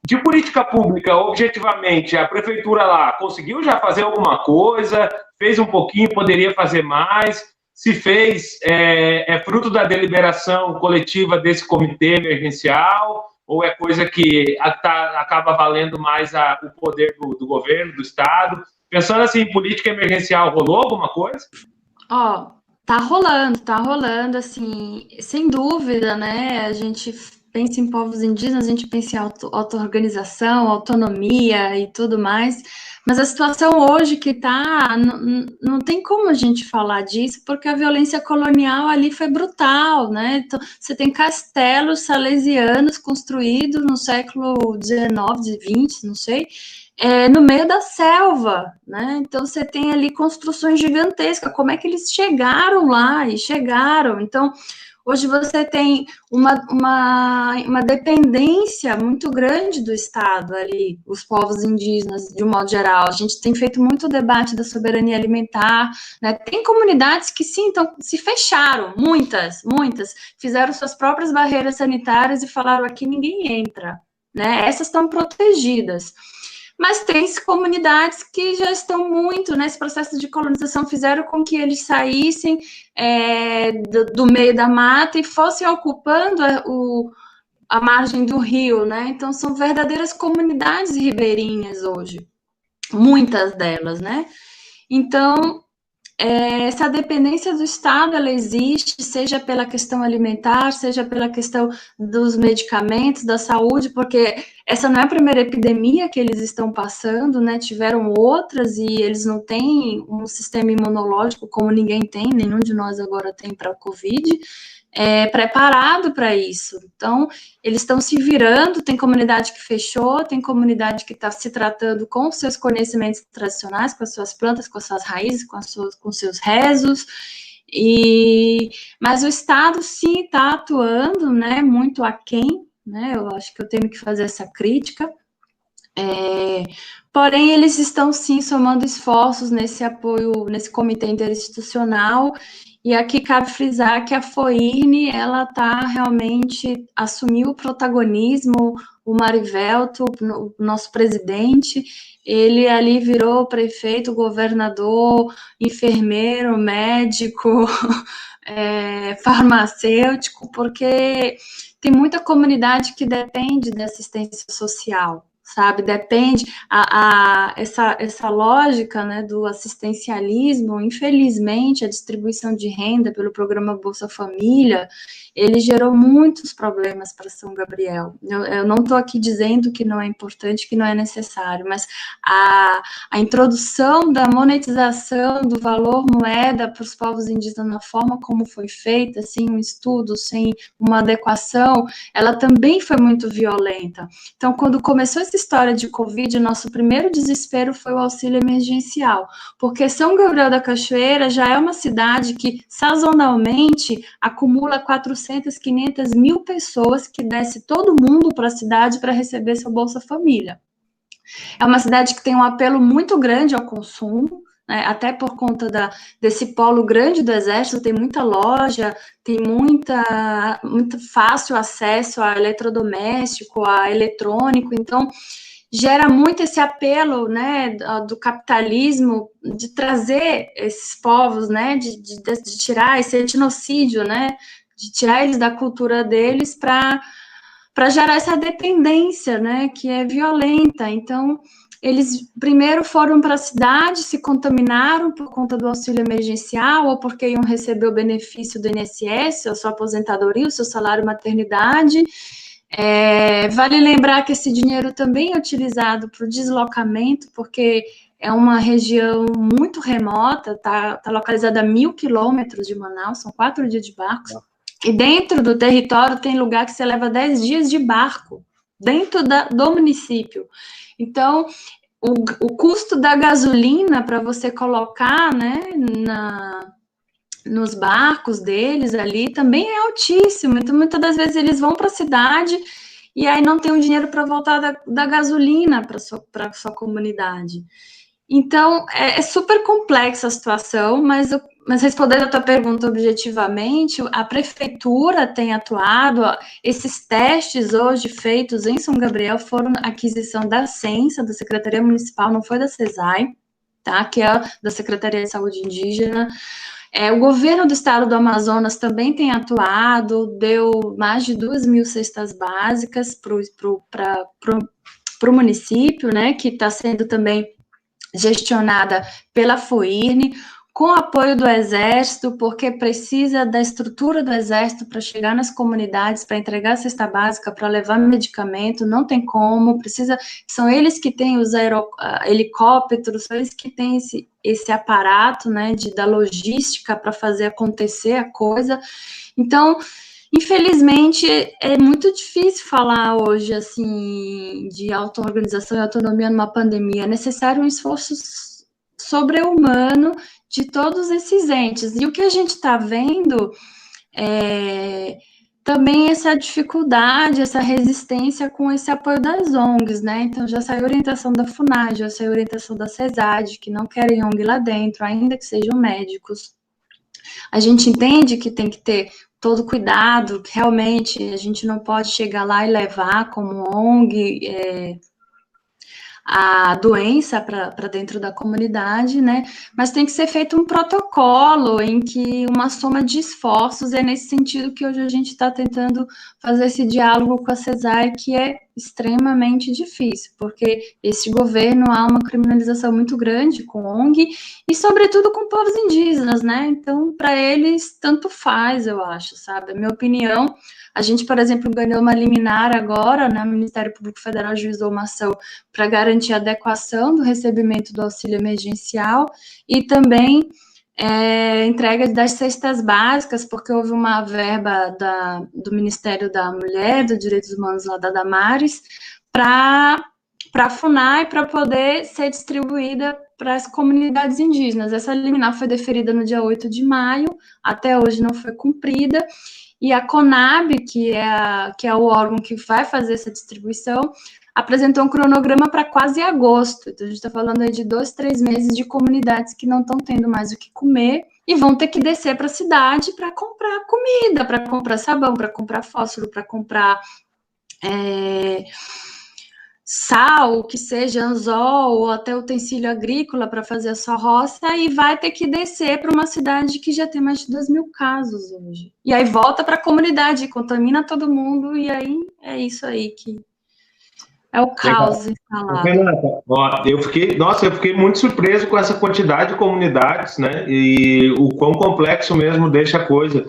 de política pública, objetivamente, a prefeitura lá conseguiu já fazer alguma coisa, fez um pouquinho, poderia fazer mais? Se fez, é fruto da deliberação coletiva desse comitê emergencial, ou é coisa que acaba valendo mais o poder do governo, do Estado? Pensando assim, em política emergencial, rolou alguma coisa? Tá rolando, assim, sem dúvida, né? A gente pensa em povos indígenas, a gente pensa em auto-organização, autonomia e tudo mais, mas a situação hoje que tá, não tem como a gente falar disso, porque a violência colonial ali foi brutal, né? Então, você tem castelos salesianos construídos no século XIX, XX, não sei, no meio da selva, né? Então, você tem ali construções gigantescas. Como é que eles chegaram lá? E chegaram. Então, Hoje você tem uma dependência muito grande do Estado ali, os povos indígenas, de um modo geral. A gente tem feito muito debate da soberania alimentar, né? Tem comunidades que sim, então, se fecharam, muitas, fizeram suas próprias barreiras sanitárias e falaram, aqui ninguém entra, né? Essas estão protegidas. Mas tem comunidades que já estão muito nesse processo de colonização, fizeram com que eles saíssem do meio da mata e fossem ocupando a margem do rio, né? Então, são verdadeiras comunidades ribeirinhas hoje, muitas delas, né? Então, essa dependência do Estado, ela existe, seja pela questão alimentar, seja pela questão dos medicamentos, da saúde, porque essa não é a primeira epidemia que eles estão passando, né? Tiveram outras e eles não têm um sistema imunológico como ninguém tem, nenhum de nós agora tem para a Covid, preparado para isso. Então, eles estão se virando, tem comunidade que fechou, tem comunidade que está se tratando com os seus conhecimentos tradicionais, com as suas plantas, com as suas raízes, com seus rezos, mas o Estado, sim, está atuando, né, muito aquém, né, eu acho que eu tenho que fazer essa crítica, porém, eles estão, sim, somando esforços nesse apoio, nesse comitê interinstitucional. E aqui cabe frisar que a FOIRN, ela realmente assumiu o protagonismo, o Marivelto, o nosso presidente, ele ali virou prefeito, governador, enfermeiro, médico, farmacêutico, porque tem muita comunidade que depende da assistência social, sabe, depende, essa lógica, né, do assistencialismo, infelizmente, a distribuição de renda pelo programa Bolsa Família, ele gerou muitos problemas para São Gabriel. Eu não estou aqui dizendo que não é importante, que não é necessário, mas a introdução da monetização do valor moeda para os povos indígenas na forma como foi feita, sem um estudo, sem uma adequação, ela também foi muito violenta. Então, quando começou essa história de Covid, nosso primeiro desespero foi o auxílio emergencial, porque São Gabriel da Cachoeira já é uma cidade que, sazonalmente, acumula 400, 500 mil pessoas que desce todo mundo para a cidade para receber seu Bolsa Família. É uma cidade que tem um apelo muito grande ao consumo, né, até por conta desse polo grande do Exército, tem muita loja, tem muito fácil acesso a eletrodoméstico, a eletrônico, então gera muito esse apelo, né, do capitalismo, de trazer esses povos, né, de tirar esse etnocídio, né, de tirar eles da cultura deles para gerar essa dependência, né, que é violenta. Então, eles primeiro foram para a cidade, se contaminaram por conta do auxílio emergencial, ou porque iam receber o benefício do INSS, a sua aposentadoria, o seu salário maternidade. Vale lembrar que esse dinheiro também é utilizado para o deslocamento, porque é uma região muito remota, está localizada a 1.000 quilômetros de Manaus, são 4 dias de barco, e dentro do território tem lugar que você leva 10 dias de barco, dentro do município. Então, o custo da gasolina para você colocar, né, nos barcos deles ali também é altíssimo. Então, muitas das vezes eles vão para a cidade e aí não tem o dinheiro para voltar da gasolina para sua comunidade. Então, é super complexa a situação, mas respondendo a tua pergunta objetivamente, a prefeitura tem atuado, esses testes hoje feitos em São Gabriel foram aquisição da CENSA, da Secretaria Municipal, não foi da CESAI, tá? Que é da Secretaria de Saúde Indígena. O governo do estado do Amazonas também tem atuado, deu mais de 2.000 cestas básicas para o município, né, que está sendo também gestionada pela FOIRN, com apoio do Exército, porque precisa da estrutura do Exército para chegar nas comunidades, para entregar a cesta básica, para levar medicamento, não tem como, são eles que têm os helicópteros, são eles que têm esse aparato, né, da logística para fazer acontecer a coisa. Então, infelizmente, é muito difícil falar hoje, assim, de auto-organização e autonomia numa pandemia. É necessário um esforço sobre-humano de todos esses entes. E o que a gente está vendo também essa dificuldade, essa resistência com esse apoio das ONGs, né? Então, já saiu orientação da FUNAI, já saiu orientação da CESAD, que não querem ONG lá dentro, ainda que sejam médicos. A gente entende que tem que ter todo cuidado, que realmente a gente não pode chegar lá e levar como ONG a doença para dentro da comunidade, né? Mas tem que ser feito um protocolo em que uma soma de esforços, é nesse sentido que hoje a gente está tentando fazer esse diálogo com a CESAR, que é extremamente difícil, porque esse governo há uma criminalização muito grande com ONG e, sobretudo, com povos indígenas, né? Então, para eles, tanto faz, eu acho, sabe? A minha opinião, a gente, por exemplo, ganhou uma liminar agora, né? O Ministério Público Federal ajuizou uma ação para garantir a adequação do recebimento do auxílio emergencial e também entrega das cestas básicas, porque houve uma verba do Ministério da Mulher, dos Direitos Humanos lá da Damares, para a FUNAI, para poder ser distribuída para as comunidades indígenas. Essa liminar foi deferida no dia 8 de maio, até hoje não foi cumprida, e a CONAB, que é o órgão que vai fazer essa distribuição, apresentou um cronograma para quase agosto. Então, a gente está falando aí de 2, 3 meses de comunidades que não estão tendo mais o que comer e vão ter que descer para a cidade para comprar comida, para comprar sabão, para comprar fósforo, para comprar sal, que seja anzol ou até utensílio agrícola para fazer a sua roça, e vai ter que descer para uma cidade que já tem mais de 2.000 casos hoje. E aí volta para a comunidade, contamina todo mundo, e aí é isso aí que é o caos instalado. Renata, ó, eu fiquei muito surpreso com essa quantidade de comunidades, né? E o quão complexo mesmo deixa a coisa.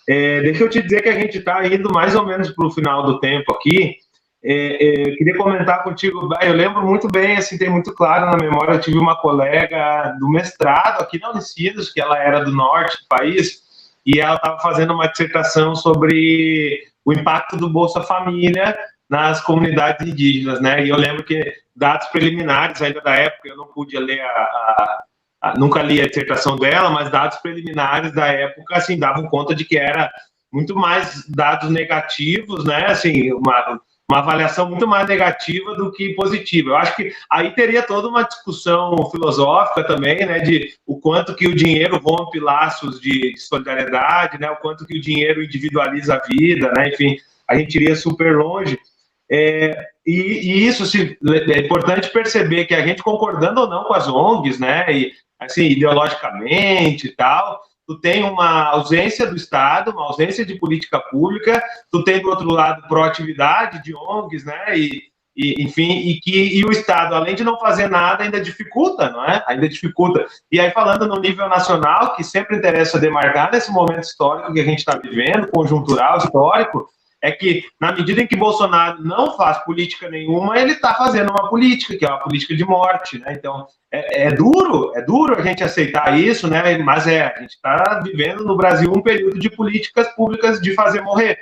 Deixa eu te dizer que a gente está indo mais ou menos para o final do tempo aqui. Queria comentar contigo, eu lembro muito bem, assim, tem muito claro na memória, eu tive uma colega do mestrado aqui na Unicinos, que ela era do norte do país, e ela estava fazendo uma dissertação sobre o impacto do Bolsa Família nas comunidades indígenas, né? E eu lembro que dados preliminares ainda da época, eu não pude ler nunca li a dissertação dela, mas dados preliminares da época, assim, davam conta de que era muito mais dados negativos, né? Assim, uma avaliação muito mais negativa do que positiva. Eu acho que aí teria toda uma discussão filosófica também, né, de o quanto que o dinheiro rompe laços de solidariedade, né, o quanto que o dinheiro individualiza a vida, né, enfim, a gente iria super longe. E isso, assim, é importante perceber que a gente, concordando ou não com as ONGs, né, e, assim, ideologicamente e tal, tu tem uma ausência do Estado, uma ausência de política pública, tu tem, do outro lado, proatividade de ONGs, né, enfim, e o Estado, além de não fazer nada, ainda dificulta, não é? Ainda dificulta. E aí, falando no nível nacional, que sempre interessa demarcar nesse momento histórico que a gente está vivendo, conjuntural, histórico, é que, na medida em que Bolsonaro não faz política nenhuma, ele está fazendo uma política, que é uma política de morte, né? Então, é duro a gente aceitar isso, né? Mas a gente está vivendo no Brasil um período de políticas públicas de fazer morrer.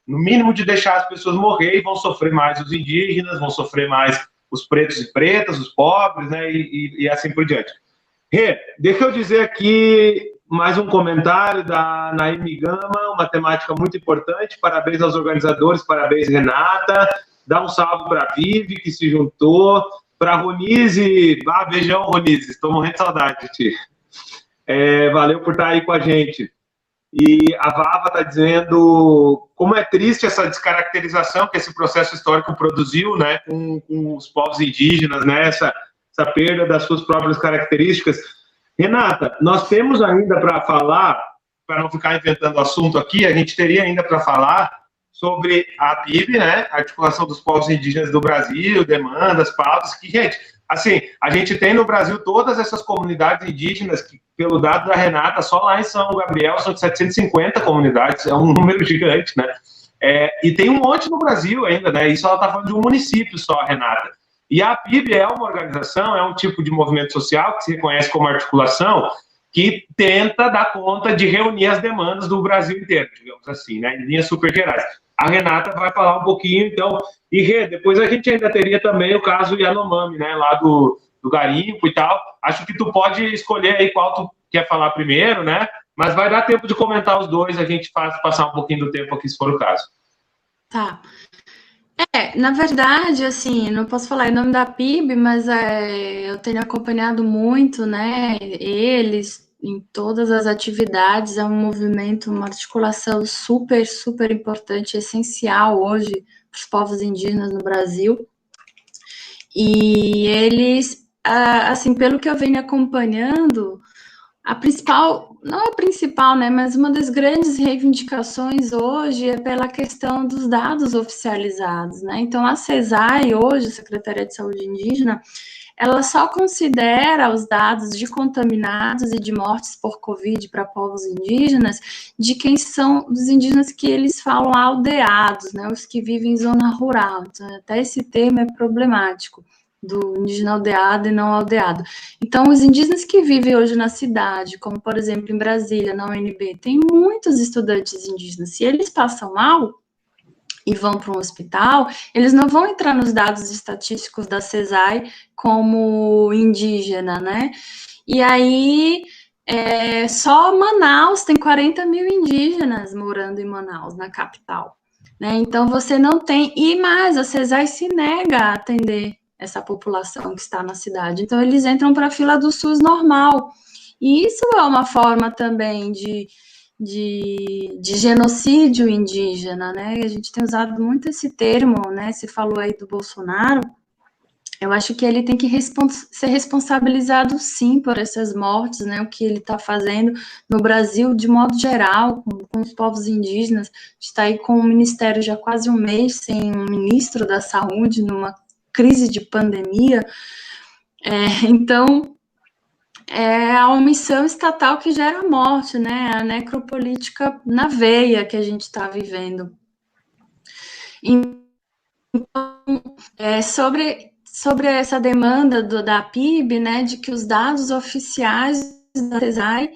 No mínimo de deixar as pessoas morrer, e vão sofrer mais os indígenas, vão sofrer mais os pretos e pretas, os pobres, né? E assim por diante. Deixa eu dizer aqui mais um comentário da Naime Gama, uma temática muito importante. Parabéns aos organizadores, parabéns, Renata. Dá um salve para a Vivi, que se juntou. Para a Ronise, beijão, Ronise, estou morrendo de saudade de ti. Valeu por estar aí com a gente. E a Vava está dizendo como é triste essa descaracterização que esse processo histórico produziu, né, com os povos indígenas, né, essa perda das suas próprias características. Renata, nós temos ainda para falar, para não ficar inventando assunto aqui, a gente teria ainda para falar sobre a PIB, né, a Articulação dos Povos Indígenas do Brasil, demandas, pautas, que, gente, assim, a gente tem no Brasil todas essas comunidades indígenas que, pelo dado da Renata, só lá em São Gabriel são 750 comunidades, é um número gigante, né, e tem um monte no Brasil ainda, né, isso ela está falando de um município só, Renata. E a PIB é uma organização, é um tipo de movimento social que se reconhece como articulação que tenta dar conta de reunir as demandas do Brasil inteiro, digamos assim, né, em linhas super gerais. A Renata vai falar um pouquinho, então, e depois a gente ainda teria também o caso Yanomami, né, lá do garimpo e tal. Acho que tu pode escolher aí qual tu quer falar primeiro, né, Mas vai dar tempo de comentar os dois, a gente faz passar um pouquinho do tempo aqui, se for o caso. Tá. Na verdade, assim, não posso falar em nome da PIB, mas eu tenho acompanhado muito, né, eles em todas as atividades, é um movimento, uma articulação super, super importante, essencial hoje para os povos indígenas no Brasil. E eles, assim, pelo que eu venho acompanhando, a principal, não a principal, né, mas uma das grandes reivindicações hoje é pela questão dos dados oficializados, né? Então, a CESAI, hoje, a Secretaria de Saúde Indígena, ela só considera os dados de contaminados e de mortes por Covid para povos indígenas de quem são dos indígenas que eles falam aldeados, né? Os que vivem em zona rural. Então, até esse termo é problemático, do indígena aldeado e não aldeado. Então, os indígenas que vivem hoje na cidade, como, por exemplo, em Brasília, na UNB, tem muitos estudantes indígenas. Se eles passam mal e vão para um hospital, eles não vão entrar nos dados estatísticos da CESAI como indígena, né? E aí, só Manaus tem 40 mil indígenas morando em Manaus, na capital, né? Então, você não tem... E mais, a CESAI se nega a atender essa população que está na cidade. Então, eles entram para a fila do SUS normal. E isso é uma forma também de genocídio indígena, né? A gente tem usado muito esse termo, né? Se falou aí do Bolsonaro. Eu acho que ele tem que ser responsabilizado, sim, por essas mortes, né? O que ele está fazendo no Brasil, de modo geral, com os povos indígenas. Está aí com o Ministério já quase um mês sem um ministro da Saúde, numa crise de pandemia. Então, é a omissão estatal que gera morte, né? A necropolítica na veia que a gente está vivendo. Então, sobre essa demanda da PIB, né, de que os dados oficiais da CESAI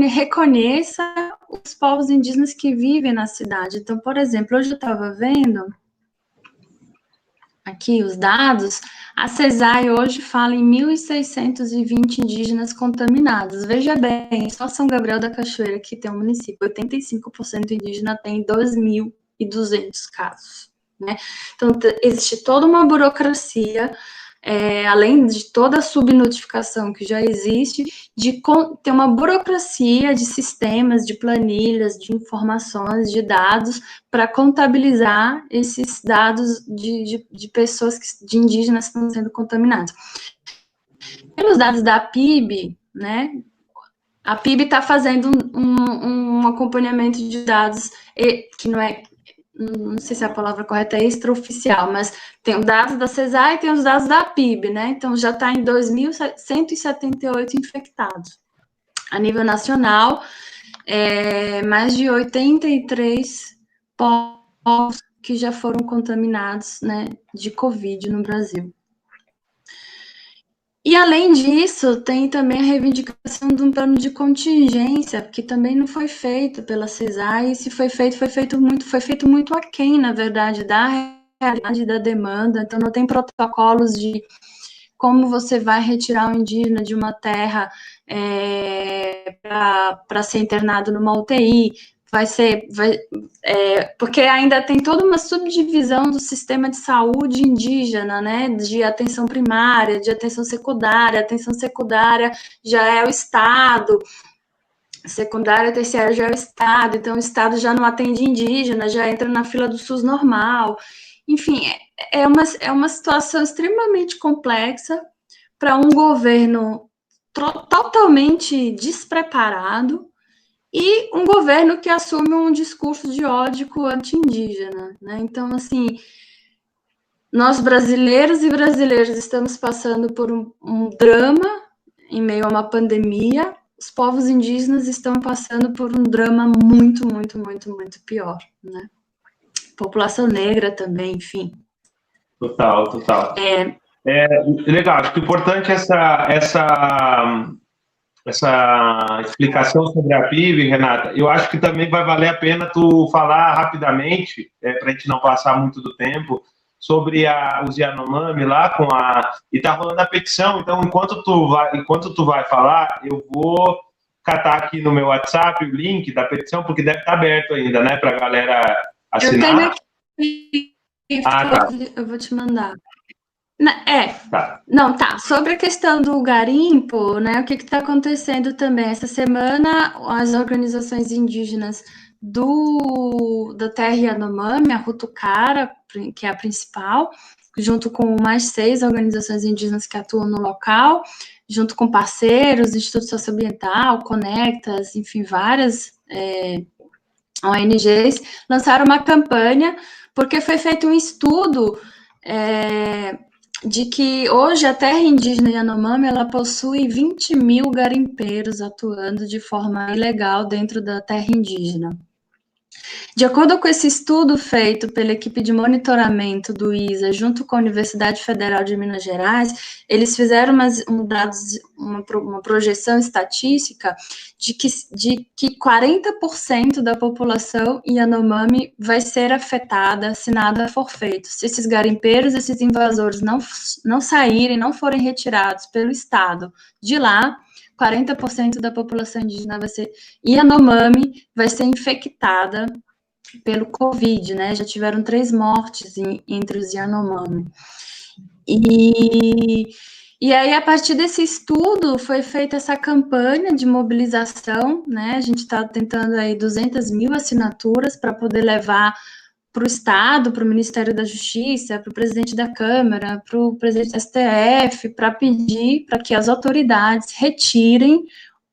reconheça os povos indígenas que vivem na cidade. Então, por exemplo, hoje eu estava vendo aqui os dados, a CESAI hoje fala em 1.620 indígenas contaminados. Veja bem, só São Gabriel da Cachoeira, que tem um município, 85% indígena, tem 2.200 casos, né? Então, existe toda uma burocracia, além de toda a subnotificação que já existe, de ter uma burocracia de sistemas, de planilhas, de informações, de dados, para contabilizar esses dados de pessoas, de indígenas que estão sendo contaminados. Pelos dados da PIB, né, a PIB está fazendo um acompanhamento de dados, que não sei se a palavra correta é extraoficial, mas tem os dados da CESAI e tem os dados da PIB, né? Então, já está em 2.178 infectados. A nível nacional, mais de 83 povos que já foram contaminados, né, de Covid no Brasil. E, além disso, tem também a reivindicação de um plano de contingência, que também não foi feito pela CESAI, e se foi feito muito aquém, na verdade, da realidade da demanda. Então, não tem protocolos de como você vai retirar um indígena de uma terra para ser internado numa UTI, porque ainda tem toda uma subdivisão do sistema de saúde indígena, né, de atenção primária, de atenção secundária já é o Estado, secundária, terciária já é o Estado, então o Estado já não atende indígena, já entra na fila do SUS normal, enfim, é uma situação extremamente complexa para um governo totalmente despreparado, e um governo que assume um discurso de ódio anti-indígena, né? Então, assim, nós brasileiros e brasileiras estamos passando por um drama em meio a uma pandemia, os povos indígenas estão passando por um drama muito, muito, muito, muito pior, né? População negra também, enfim. Total. Legal, acho que é importante essa explicação sobre a PIB, Renata. Eu acho que também vai valer a pena tu falar rapidamente, para a gente não passar muito do tempo, sobre os Yanomami lá e tá rolando a petição. Então, enquanto tu vai falar, eu vou catar aqui no meu WhatsApp o link da petição, porque deve estar aberto ainda, né, para a galera assinar. Eu tenho aqui, tá. eu vou te mandar. Tá. Não, tá. Sobre a questão do garimpo, né? O que está acontecendo também? Essa semana, as organizações indígenas da terra Yanomami, a Rutucara, que é a principal, junto com mais 6 organizações indígenas que atuam no local, junto com parceiros, Instituto Socioambiental, Conectas, enfim, várias ONGs, lançaram uma campanha, porque foi feito um estudo de que hoje a terra indígena Yanomami, ela possui 20 mil garimpeiros atuando de forma ilegal dentro da terra indígena. De acordo com esse estudo feito pela equipe de monitoramento do ISA, junto com a Universidade Federal de Minas Gerais, eles fizeram uma projeção estatística de que 40% da população Yanomami vai ser afetada se nada for feito. Se esses garimpeiros, esses invasores não saírem, não forem retirados pelo Estado de lá, 40% da população indígena Yanomami vai ser infectada pelo Covid, né? Já tiveram 3 mortes entre os Yanomami. E aí, a partir desse estudo, foi feita essa campanha de mobilização, né? A gente está tentando aí 200 mil assinaturas para poder levar para o Estado, para o Ministério da Justiça, para o presidente da Câmara, para o presidente do STF, para pedir para que as autoridades retirem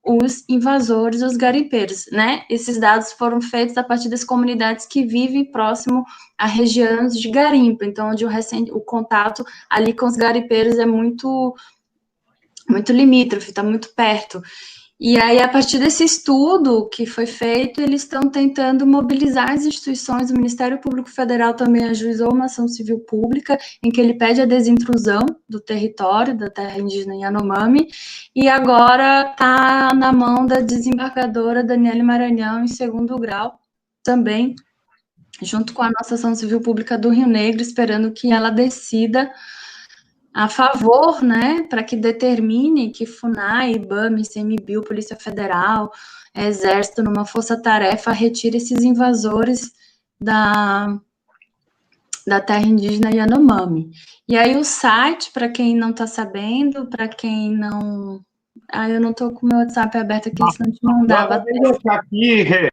os invasores, os garimpeiros, né? Esses dados foram feitos a partir das comunidades que vivem próximo a regiões de garimpo, então onde o contato ali com os garimpeiros é muito limítrofe, está muito perto. E aí, a partir desse estudo que foi feito, eles estão tentando mobilizar as instituições. O Ministério Público Federal também ajuizou uma ação civil pública, em que ele pede a desintrusão do território da terra indígena Yanomami, e agora está na mão da desembargadora Daniele Maranhão, em 2º grau, também, junto com a nossa ação civil pública do Rio Negro, esperando que ela decida a favor, né, para que determine que FUNAI, IBAMA, ICMBio, Polícia Federal, Exército, numa força-tarefa, retire esses invasores da terra indígena Yanomami. E aí o site, para quem não está sabendo, para quem não... eu não estou com o meu WhatsApp aberto aqui, senão te mandava.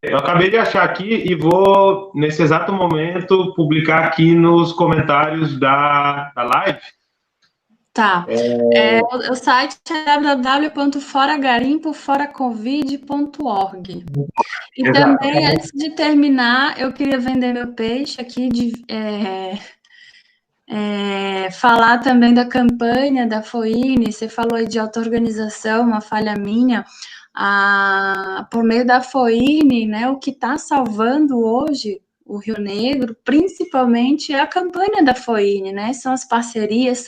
Eu acabei de achar aqui e vou, nesse exato momento, publicar aqui nos comentários da live. Tá. O site é www.foragarimpoforacovid.org. E também, antes de terminar, eu queria vender meu peixe aqui, falar também da campanha da FOINE. Você falou aí de auto-organização, uma falha minha. Por meio da FOINE, né, o que está salvando hoje o Rio Negro, principalmente, é a campanha da FOINE, né? São as parcerias,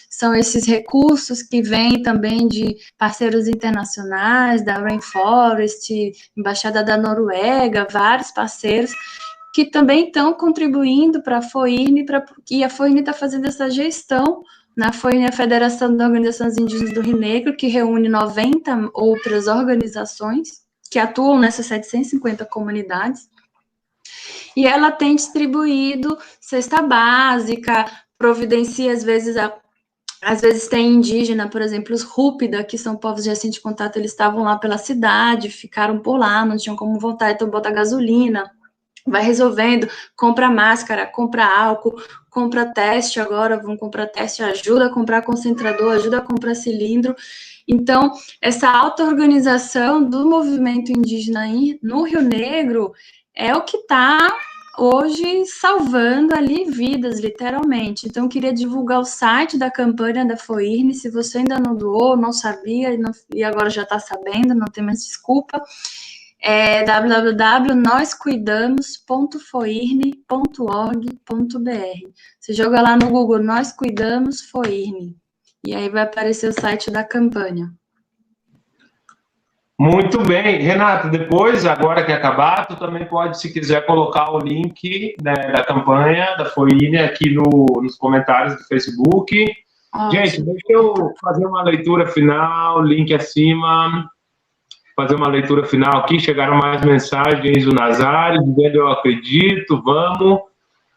são esses recursos que vêm também de parceiros internacionais, da Rainforest, Embaixada da Noruega, vários parceiros que também estão contribuindo para a FOINE, e a FOINE está fazendo essa gestão. Na FOINE, a Federação das Organizações Indígenas do Rio Negro, que reúne 90 outras organizações que atuam nessas 750 comunidades, e ela tem distribuído cesta básica, providencia, às vezes tem indígena, por exemplo, os Rúpida, que são povos de recente contato, eles estavam lá pela cidade, ficaram por lá, não tinham como voltar, então bota gasolina, vai resolvendo, compra máscara, compra álcool, compra teste agora, vão comprar teste, ajuda a comprar concentrador, ajuda a comprar cilindro. Então, essa auto-organização do movimento indígena no Rio Negro é o que está hoje salvando ali vidas, literalmente. Então, eu queria divulgar o site da campanha da FOINE. Se você ainda não doou, não sabia, e agora já está sabendo, não tem mais desculpa, é www.noscuidamos.foirne.org.br. Você joga lá no Google, Nós Cuidamos FOIRNE, e aí vai aparecer o site da campanha. Muito bem. Renato, depois, agora que acabar, tu também pode, se quiser, colocar o link, né, da campanha da FOINE aqui nos comentários do Facebook. Ótimo. Gente, deixa eu fazer uma leitura final, link acima. fazer uma leitura final aqui. Chegaram mais mensagens do Nazário, dizendo eu acredito, vamos.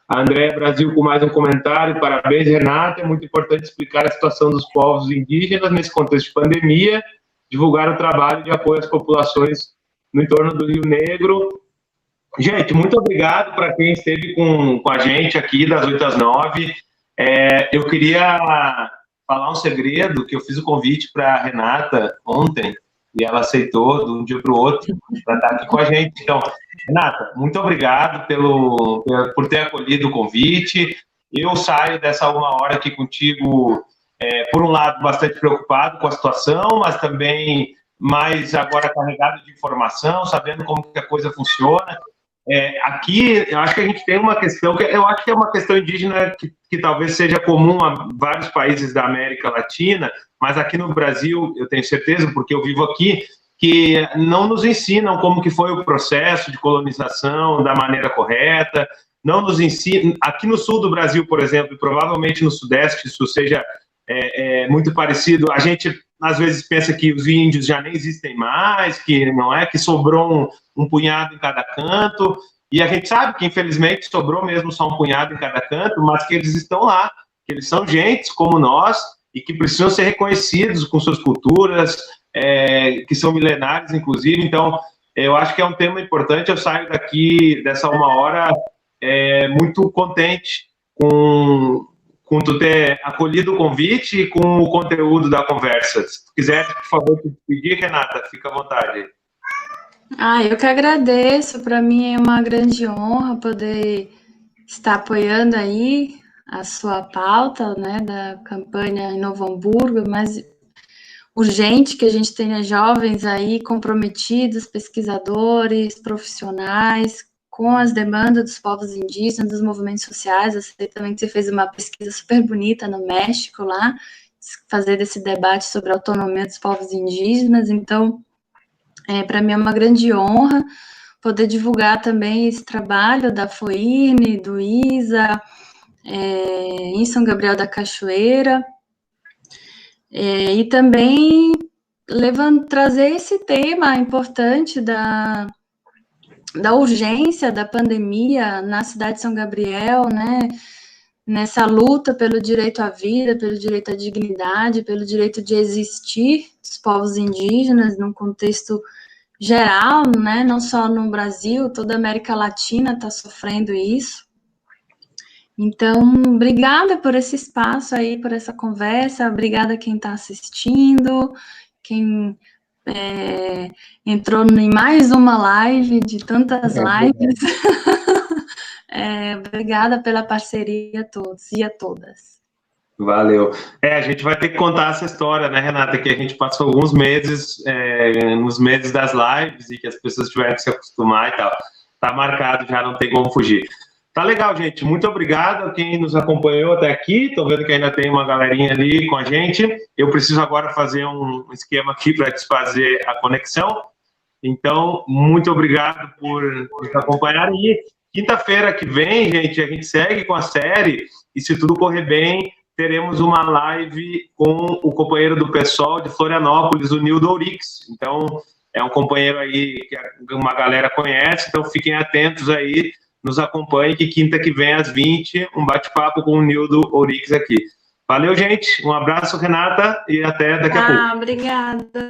A Andréa Brasil com mais um comentário. Parabéns, Renata. É muito importante explicar a situação dos povos indígenas nesse contexto de pandemia, divulgar o trabalho de apoio às populações no entorno do Rio Negro. Gente, muito obrigado para quem esteve com a gente aqui das 8 às 9. Eu queria falar um segredo, que eu fiz o convite para a Renata ontem, e ela aceitou de um dia para o outro para estar aqui com a gente. Então, Renata, muito obrigado por ter acolhido o convite. Eu saio dessa 1 hora aqui contigo, por um lado, bastante preocupado com a situação, mas também mais agora carregado de informação, sabendo como que a coisa funciona. Aqui, eu acho que a gente tem uma questão, que eu acho que é uma questão indígena que talvez seja comum a vários países da América Latina, mas aqui no Brasil, eu tenho certeza, porque eu vivo aqui, que não nos ensinam como que foi o processo de colonização da maneira correta, não nos ensinam. Aqui no sul do Brasil, por exemplo, e provavelmente no sudeste, isso seja muito parecido, a gente às vezes pensa que os índios já nem existem mais, que não é, que sobrou um punhado em cada canto, e a gente sabe que infelizmente sobrou mesmo só um punhado em cada canto, mas que eles estão lá, que eles são gentes como nós, e que precisam ser reconhecidos com suas culturas, que são milenares, inclusive. Então, eu acho que é um tema importante. Eu saio daqui dessa 1 hora muito contente com tu ter acolhido o convite e com o conteúdo da conversa. Se tu quiser, por favor, te pedir, Renata, fica à vontade. Eu que agradeço. Para mim é uma grande honra poder estar apoiando aí a sua pauta, né, da campanha em Novo Hamburgo, mas urgente que a gente tenha jovens aí comprometidos, pesquisadores, profissionais, com as demandas dos povos indígenas, dos movimentos sociais. Eu sei também que você fez uma pesquisa super bonita no México lá, fazer esse debate sobre a autonomia dos povos indígenas. Então, para mim é uma grande honra poder divulgar também esse trabalho da FOIRN, do ISA, em São Gabriel da Cachoeira, e também trazer esse tema importante da urgência da pandemia na cidade de São Gabriel, né, nessa luta pelo direito à vida, pelo direito à dignidade, pelo direito de existir dos povos indígenas num contexto geral, né, não só no Brasil, toda a América Latina está sofrendo isso. Então, obrigada por esse espaço aí, por essa conversa, obrigada a quem está assistindo, quem entrou em mais uma live de tantas lives. Obrigada pela parceria a todos e a todas. Valeu. A gente vai ter que contar essa história, né, Renata, que a gente passou alguns meses, nos meses das lives, e que as pessoas tiveram que se acostumar e tal. Tá marcado, já não tem como fugir. Tá legal, gente. Muito obrigado a quem nos acompanhou até aqui. Tô vendo que ainda tem uma galerinha ali com a gente. Eu preciso agora fazer um esquema aqui para desfazer a conexão. Então, muito obrigado por nos acompanhar. E quinta-feira que vem, gente, a gente segue com a série. E se tudo correr bem, teremos uma live com o companheiro do PSOL de Florianópolis, o Nildo Ourix. Então, é um companheiro aí que uma galera conhece. Então, fiquem atentos aí. Nos acompanhe, que quinta que vem, às 20, um bate-papo com o Nildo Ourix aqui. Valeu, gente. Um abraço, Renata, e até daqui a pouco. Obrigada.